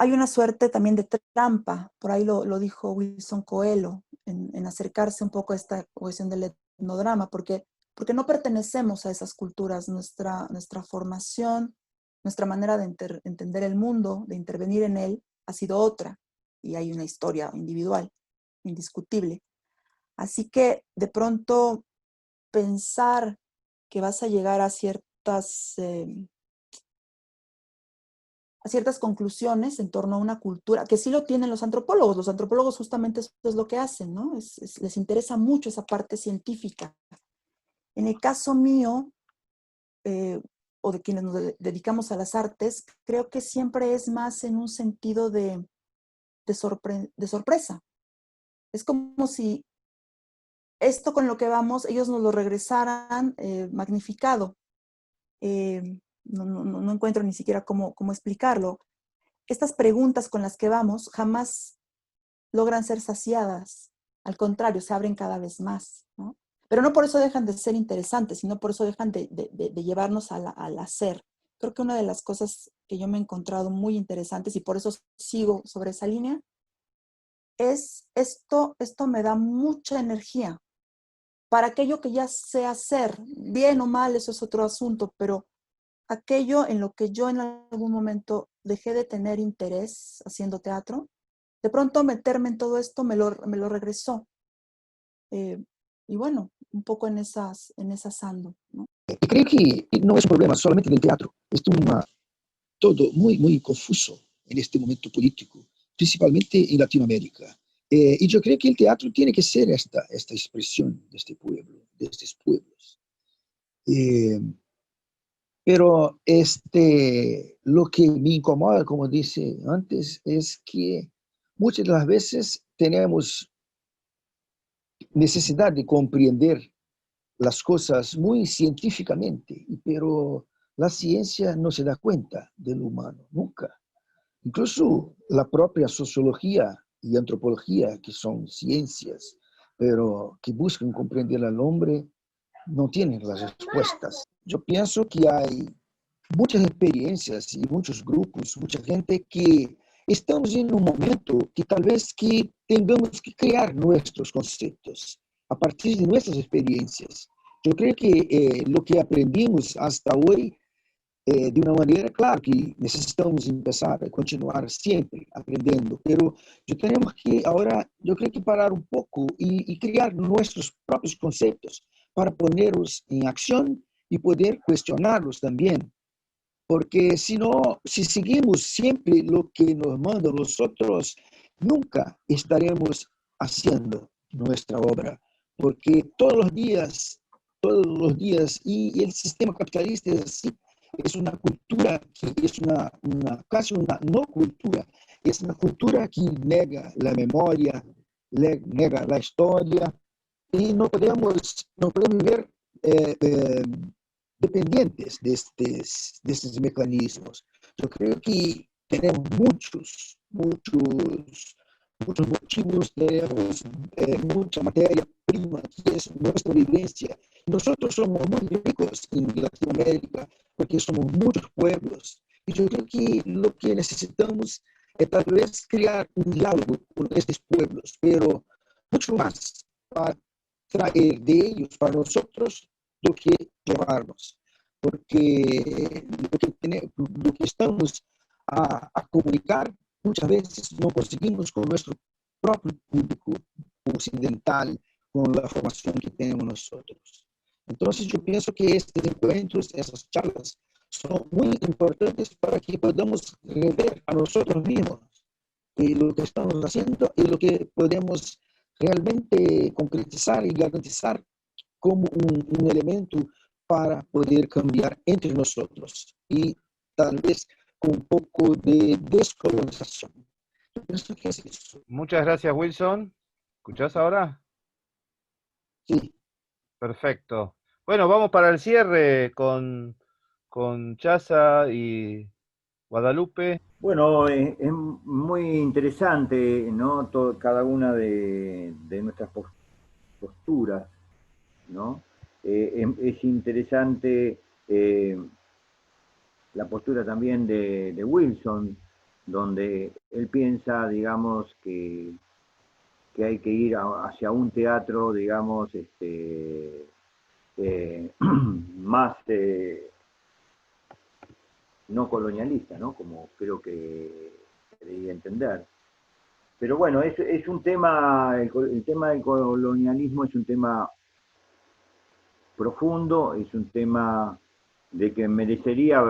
Hay una suerte también de trampa, por ahí lo dijo Wilson Coelho, en acercarse un poco a esta cuestión del etnodrama, porque no pertenecemos a esas culturas. Nuestra formación, nuestra manera de entender el mundo, de intervenir en él, ha sido otra, y hay una historia individual, indiscutible. Así que de pronto pensar que vas a llegar a ciertas conclusiones en torno a una cultura, que sí lo tienen los antropólogos. Los antropólogos justamente eso es lo que hacen, ¿no? Les interesa mucho esa parte científica. En el caso mío, o de quienes nos dedicamos a las artes, creo que siempre es más en un sentido de sorpresa. Es como si esto con lo que vamos, ellos nos lo regresaran magnificado. No encuentro ni siquiera cómo explicarlo. Estas preguntas con las que vamos jamás logran ser saciadas. Al contrario, se abren cada vez más, ¿no? Pero no por eso dejan de ser interesantes, sino por eso dejan de llevarnos al hacer. Creo que una de las cosas que yo me he encontrado muy interesantes, y por eso sigo sobre esa línea, es esto me da mucha energía. Para aquello que ya sé hacer, bien o mal, eso es otro asunto, pero aquello en lo que yo en algún momento dejé de tener interés haciendo teatro, de pronto meterme en todo esto me lo regresó. Y bueno, un poco en esas ando, ¿no? Creo que no es un problema solamente del teatro, es todo muy confuso en este momento político, principalmente en Latinoamérica. Y yo creo que el teatro tiene que ser esta expresión de este pueblo, de estos pueblos. Eh, pero lo que me incomoda, como dice antes, es que muchas de las veces tenemos necesidad de comprender las cosas muy científicamente, pero la ciencia no se da cuenta del humano, nunca. Incluso la propia sociología y antropología, que son ciencias, pero que buscan comprender al hombre, no tienen las respuestas. Yo pienso que hay muchas experiencias y muchos grupos, mucha gente que estamos en un momento que tal vez que tengamos que crear nuestros conceptos a partir de nuestras experiencias. Yo creo que lo que aprendimos hasta hoy, de una manera, claro que necesitamos empezar a continuar siempre aprendiendo, pero yo tenemos que ahora, yo creo que parar un poco y crear nuestros propios conceptos para ponerlos en acción y poder cuestionarlos también. Porque si no, si seguimos siempre lo que nos mandan los otros, nunca estaremos haciendo nuestra obra. Porque todos los días, y el sistema capitalista es así, es una cultura que es casi una no cultura, es una cultura que nega la memoria, nega la historia, y no podemos ver eh, eh, dependientes de estos mecanismos. Yo creo que tenemos muchos muchos motivos, tenemos mucha materia prima, que es nuestra vivencia. Nosotros somos muy ricos en Latinoamérica porque somos muchos pueblos. Y yo creo que lo que necesitamos es tal vez crear un diálogo con estos pueblos, pero mucho más para traer de ellos para nosotros lo que llevarnos. Porque lo que estamos a comunicar muchas veces no conseguimos con nuestro propio público occidental, con la formación que tenemos nosotros. Entonces yo pienso que estos encuentros, esas charlas, son muy importantes para que podamos rever a nosotros mismos y lo que estamos haciendo y lo que podemos realmente concretizar y garantizar como un elemento para poder cambiar entre nosotros y tal vez con un poco de descolonización. Yo pienso que es eso. Muchas gracias, Wilson. ¿Escuchás ahora? Sí. Perfecto. Bueno, vamos para el cierre con Chaza y Guadalupe. Bueno, es muy interesante, ¿no? Cada una de nuestras posturas, ¿no? Es interesante la postura también de Wilson, donde él piensa, digamos, que hay que ir hacia un teatro, digamos, más no colonialista, ¿no? Como creo que quería entender. Pero bueno, es un tema, el tema del colonialismo es un tema profundo, es un tema de que merecería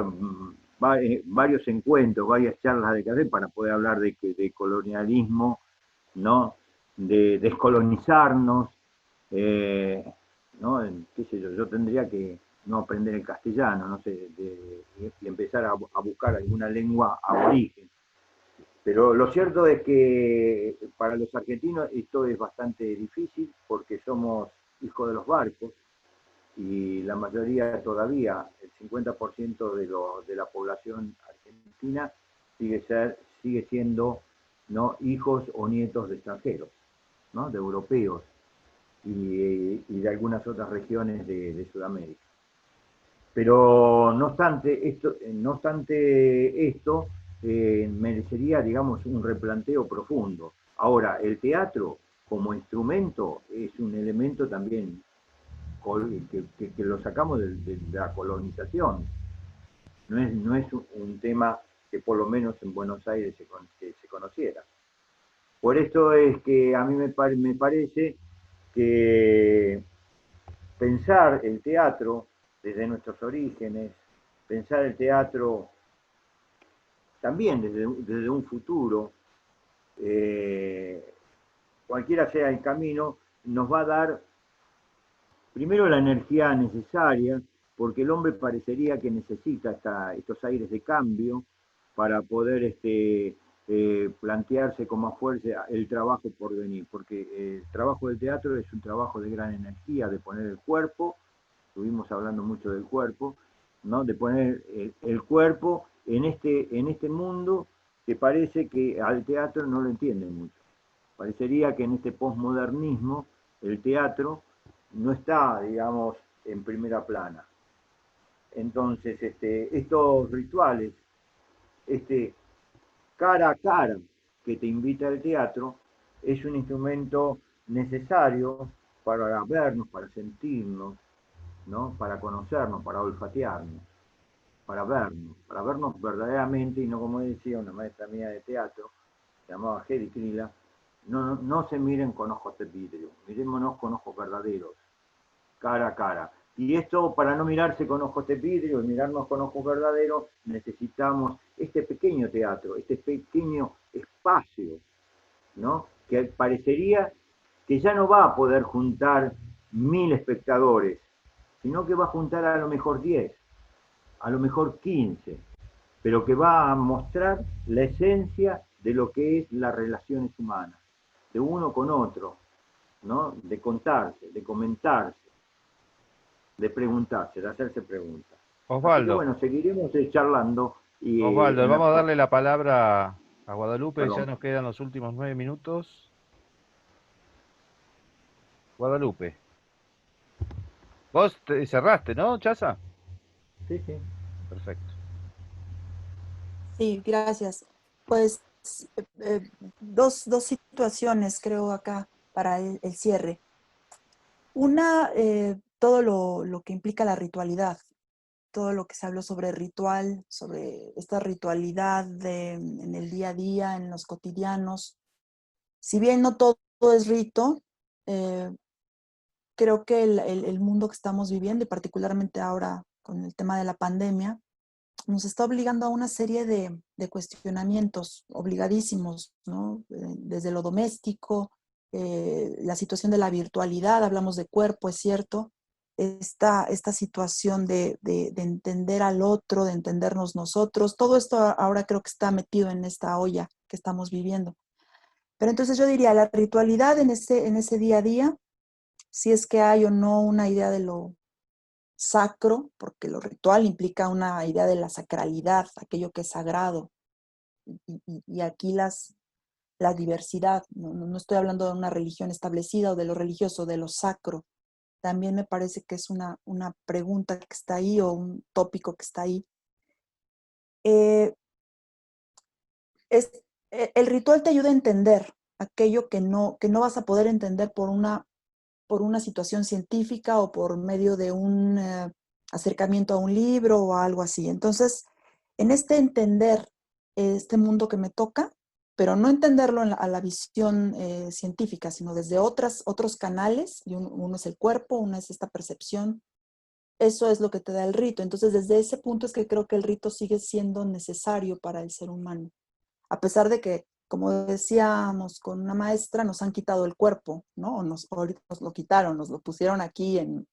varios encuentros, varias charlas de café para poder hablar de colonialismo, ¿no? De descolonizarnos, ¿no? Qué sé yo tendría que no aprender el castellano, no sé, y empezar a buscar alguna lengua aborigen. Pero lo cierto es que para los argentinos esto es bastante difícil porque somos hijos de los barcos y la mayoría todavía, el 50% de la población argentina sigue siendo, ¿no?, hijos o nietos de extranjeros, ¿no?, de europeos y de algunas otras regiones de Sudamérica. Pero no obstante esto merecería, digamos, un replanteo profundo. Ahora, el teatro como instrumento es un elemento también que lo sacamos de la colonización. No es un tema que por lo menos en Buenos Aires se conociera. Por esto es que a mí me parece que pensar el teatro desde nuestros orígenes, pensar el teatro también desde un futuro, cualquiera sea el camino, nos va a dar primero la energía necesaria, porque el hombre parecería que necesita estos aires de cambio para poder plantearse con más fuerza el trabajo por venir, porque el trabajo del teatro es un trabajo de gran energía, de poner el cuerpo, estuvimos hablando mucho del cuerpo, ¿no?, de poner el cuerpo en este mundo que parece que al teatro no lo entienden mucho. Parecería que en este posmodernismo el teatro no está, digamos, en primera plana. Entonces, estos rituales, este cara a cara que te invita al teatro, es un instrumento necesario para vernos, para sentirnos, ¿no?, para conocernos, para olfatearnos, para vernos verdaderamente y no como decía una maestra mía de teatro, se llamaba Hedy Krila, no se miren con ojos de vidrio, mirémonos con ojos verdaderos, cara a cara. Y esto, para no mirarse con ojos de vidrio y mirarnos con ojos verdaderos, necesitamos este pequeño teatro, este pequeño espacio, ¿no?, que parecería que ya no va a poder juntar 1000 espectadores, sino que va a juntar a lo mejor 10, a lo mejor 15, pero que va a mostrar la esencia de lo que es las relaciones humanas, de uno con otro, ¿no?, de contarse, de comentarse, de preguntarse, de hacerse preguntas. Así que Osvaldo, bueno, seguiremos charlando y Osvaldo, en la vamos a darle la palabra A Guadalupe ya Perdón. nos quedan los últimos 9 minutos. Guadalupe. Vos te cerraste, ¿no, Chaza? Sí, sí. Perfecto. Sí, gracias. Pues dos situaciones creo acá para el cierre. Una, todo lo que implica la ritualidad, todo lo que se habló sobre ritual, sobre esta ritualidad en el día a día, en los cotidianos. Si bien no todo es rito, eh, creo que el mundo que estamos viviendo, y particularmente ahora con el tema de la pandemia, nos está obligando a una serie de cuestionamientos obligadísimos, ¿no? Desde lo doméstico, la situación de la virtualidad, hablamos de cuerpo, es cierto, esta situación de entender al otro, de entendernos nosotros, todo esto ahora creo que está metido en esta olla que estamos viviendo. Pero entonces yo diría, la ritualidad en ese día a día, si es que hay o no una idea de lo sacro, porque lo ritual implica una idea de la sacralidad, aquello que es sagrado, y aquí la diversidad, no estoy hablando de una religión establecida o de lo religioso, de lo sacro. También me parece que es una pregunta que está ahí o un tópico que está ahí. Eh, es, el ritual te ayuda a entender aquello que no vas a poder entender por una situación científica o por medio de un acercamiento a un libro o algo así. Entonces, en este entender este mundo que me toca, pero no entenderlo a la visión científica, sino desde otros canales, y uno es el cuerpo, uno es esta percepción, eso es lo que te da el rito. Entonces, desde ese punto es que creo que el rito sigue siendo necesario para el ser humano, a pesar de que, como decíamos con una maestra, nos han quitado el cuerpo, ¿no? Ahorita nos lo quitaron, nos lo pusieron aquí en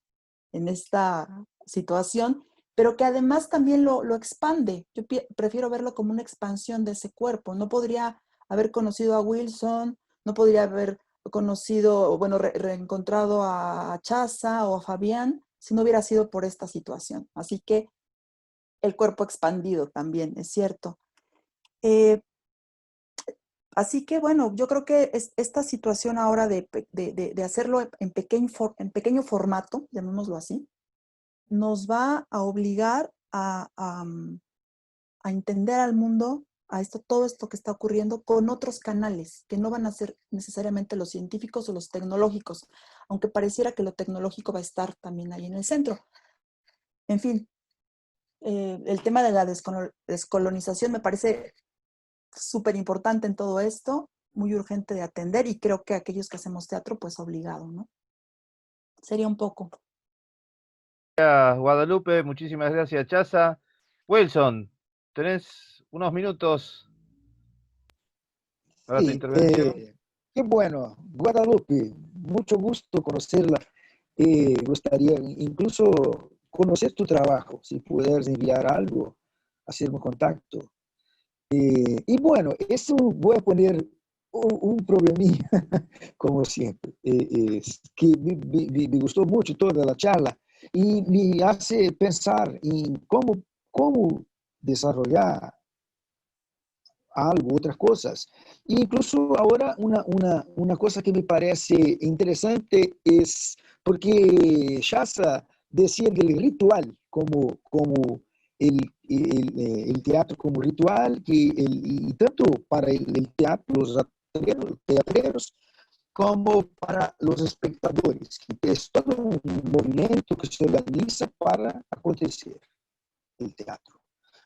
esta situación, pero que además también lo expande. Yo prefiero verlo como una expansión de ese cuerpo. No podría haber conocido a Wilson, no podría haber conocido, bueno, reencontrado a Chaza o a Fabián si no hubiera sido por esta situación. Así que el cuerpo expandido también, es cierto. Eh, Así que bueno, yo creo que esta situación ahora de hacerlo en pequeño formato, llamémoslo así, nos va a obligar a entender al mundo, todo esto que está ocurriendo con otros canales, que no van a ser necesariamente los científicos o los tecnológicos, aunque pareciera que lo tecnológico va a estar también ahí en el centro. En fin, el tema de la descolonización me parece súper importante en todo esto, muy urgente de atender, y creo que aquellos que hacemos teatro, pues obligado, ¿no? Sería un poco. Gracias, Guadalupe, muchísimas gracias, Chaza. Wilson, tenés unos minutos para tu Sí, intervención. qué bueno, Guadalupe, mucho gusto conocerla. Gustaría incluso conocer tu trabajo, si puedes enviar algo, hacerme contacto. Y bueno, eso voy a poner un problemilla, como siempre, es que me gustó mucho toda la charla y me hace pensar en cómo desarrollar algo, otras cosas. Incluso ahora una cosa que me parece interesante es porque Shasta decía del ritual como el teatro como ritual, y tanto para el teatro, los teatreros, como para los espectadores, que es todo un movimiento que se organiza para acontecer el teatro.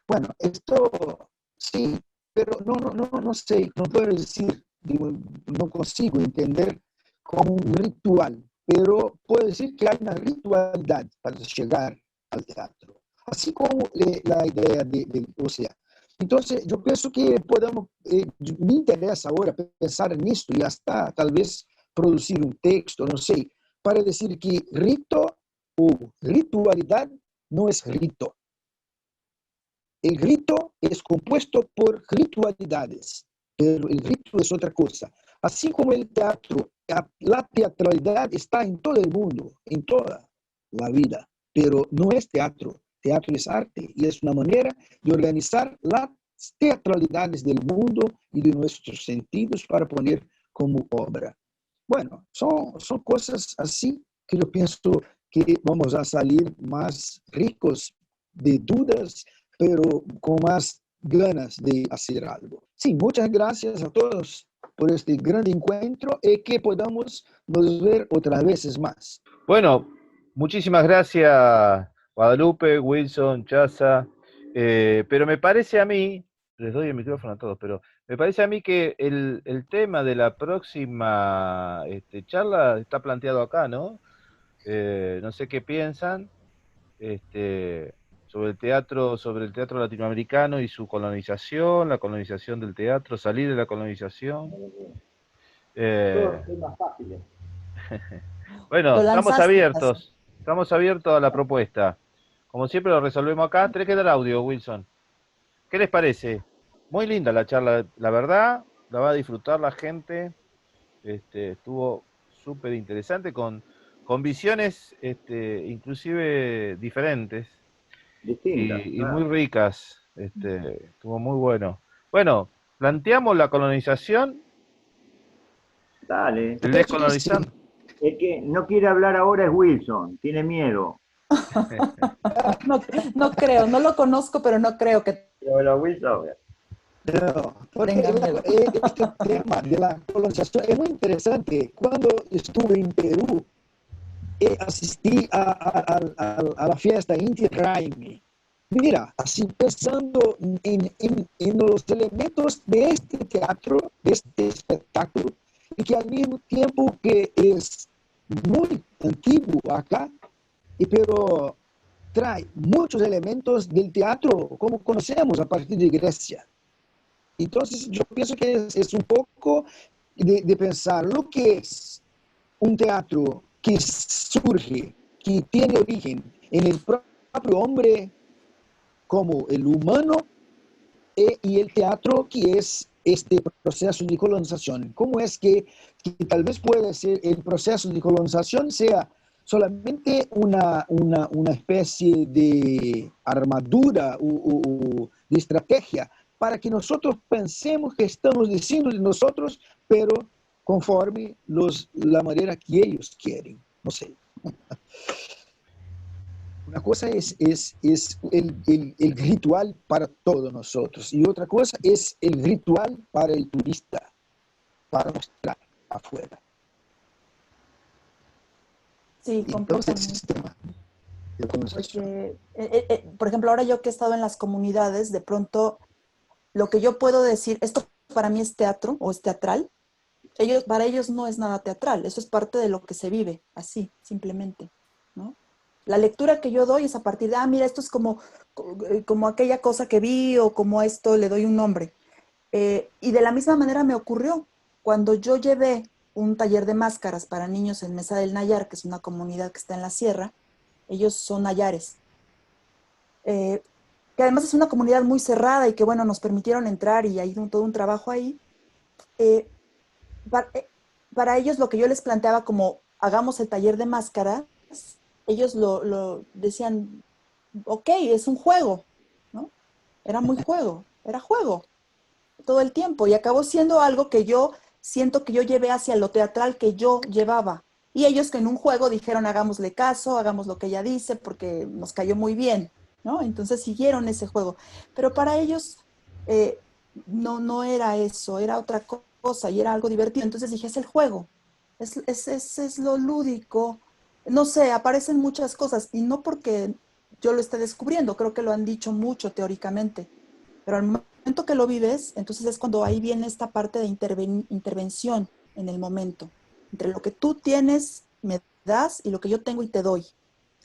Bueno, esto sí, pero no sé, no puedo decir, digo, no consigo entender como un ritual, pero puedo decir que hay una ritualidad para llegar al teatro, así como la idea o sea. Entonces, yo pienso que podemos, me interesa ahora pensar en esto y hasta tal vez producir un texto, no sé, para decir que rito o ritualidad no es rito. El rito es compuesto por ritualidades, pero el rito es otra cosa. Así como el teatro, la teatralidad está en todo el mundo, en toda la vida, pero no es teatro. Teatro es arte y es una manera de organizar la teatralidades del mundo y de nuestros sentidos para poner como obra. Bueno, son cosas así que yo pienso que vamos a salir más ricos de dudas, pero con más ganas de hacer algo. Sí, muchas gracias a todos por este gran encuentro y que podamos nos ver otras veces más. Bueno, muchísimas gracias, Guadalupe, Wilson, Chaza. Pero me parece a mí, les doy el micrófono a todos, pero me parece a mí que el tema de la próxima charla está planteado acá, ¿no? No sé qué piensan este, sobre el teatro latinoamericano y su colonización, la colonización del teatro, salir de la colonización. Todos Eh, temas fáciles. bueno, Lo lanzaste, Chaza. estamos abiertos a la propuesta. Como siempre lo resolvemos acá. Tenés que dar audio, Wilson. ¿Qué les parece? Muy linda la charla, la verdad, la va a disfrutar la gente. Estuvo súper interesante con visiones inclusive diferentes Distintas, y muy claro. ricas. Estuvo muy bueno. Bueno, planteamos la colonización, Dale. el Pienso que sí. descolonizar. El que no quiere hablar ahora es Wilson, tiene miedo. No, no creo, no lo conozco, pero no creo que Hola, Wilson. No, porque tenga miedo. este tema de la colonización es muy interesante. Cuando estuve en Perú, asistí a la fiesta Inti Raymi. Mira, así pensando en los elementos de este teatro, de este espectáculo, y que al mismo tiempo que es muy antiguo acá, pero trae muchos elementos del teatro como conocemos a partir de Grecia. Entonces, yo pienso que es un poco de pensar lo que es un teatro que surge, que tiene origen en el propio hombre como el humano y el teatro que es este proceso de colonización. ¿Cómo es que tal vez puede ser el proceso de colonización sea solamente una especie de armadura o de estrategia para que nosotros pensemos que estamos diciendo de nosotros, pero conforme la manera que ellos quieren? No sé. Una cosa es el ritual para todos nosotros y otra cosa es el ritual para el turista, para mostrar afuera. Sí, Entonces, el completamente. sistema de colonización. Porque, por ejemplo, ahora yo que he estado en las comunidades, de pronto lo que yo puedo decir, esto para mí es teatro o es teatral, para ellos no es nada teatral, eso es parte de lo que se vive, así, simplemente, ¿no? La lectura que yo doy es a partir de, mira, esto es como aquella cosa que vi o como a esto le doy un nombre. Y de la misma manera me ocurrió cuando yo llevé un taller de máscaras para niños en Mesa del Nayar, que es una comunidad que está en la sierra. Ellos son nayares, que además es una comunidad muy cerrada y que, bueno, nos permitieron entrar y hay todo un trabajo ahí. Eh, para, para ellos lo que yo les planteaba como hagamos el taller de máscaras, ellos lo decían, ok, es un juego, ¿no? Era muy juego, era juego todo el tiempo y acabó siendo algo que yo siento que yo llevé hacia lo teatral que yo llevaba. Y ellos que en un juego dijeron hagámosle caso, hagamos lo que ella dice porque nos cayó muy bien, ¿no? Entonces siguieron ese juego. Pero para ellos eh, no era eso, era otra cosa y era algo divertido. Entonces dije, es el juego, es lo lúdico. No sé, aparecen muchas cosas y no porque yo lo esté descubriendo, creo que lo han dicho mucho teóricamente, pero al momento que lo vives, entonces es cuando ahí viene esta parte de intervención en el momento, entre lo que tú tienes, me das y lo que yo tengo y te doy.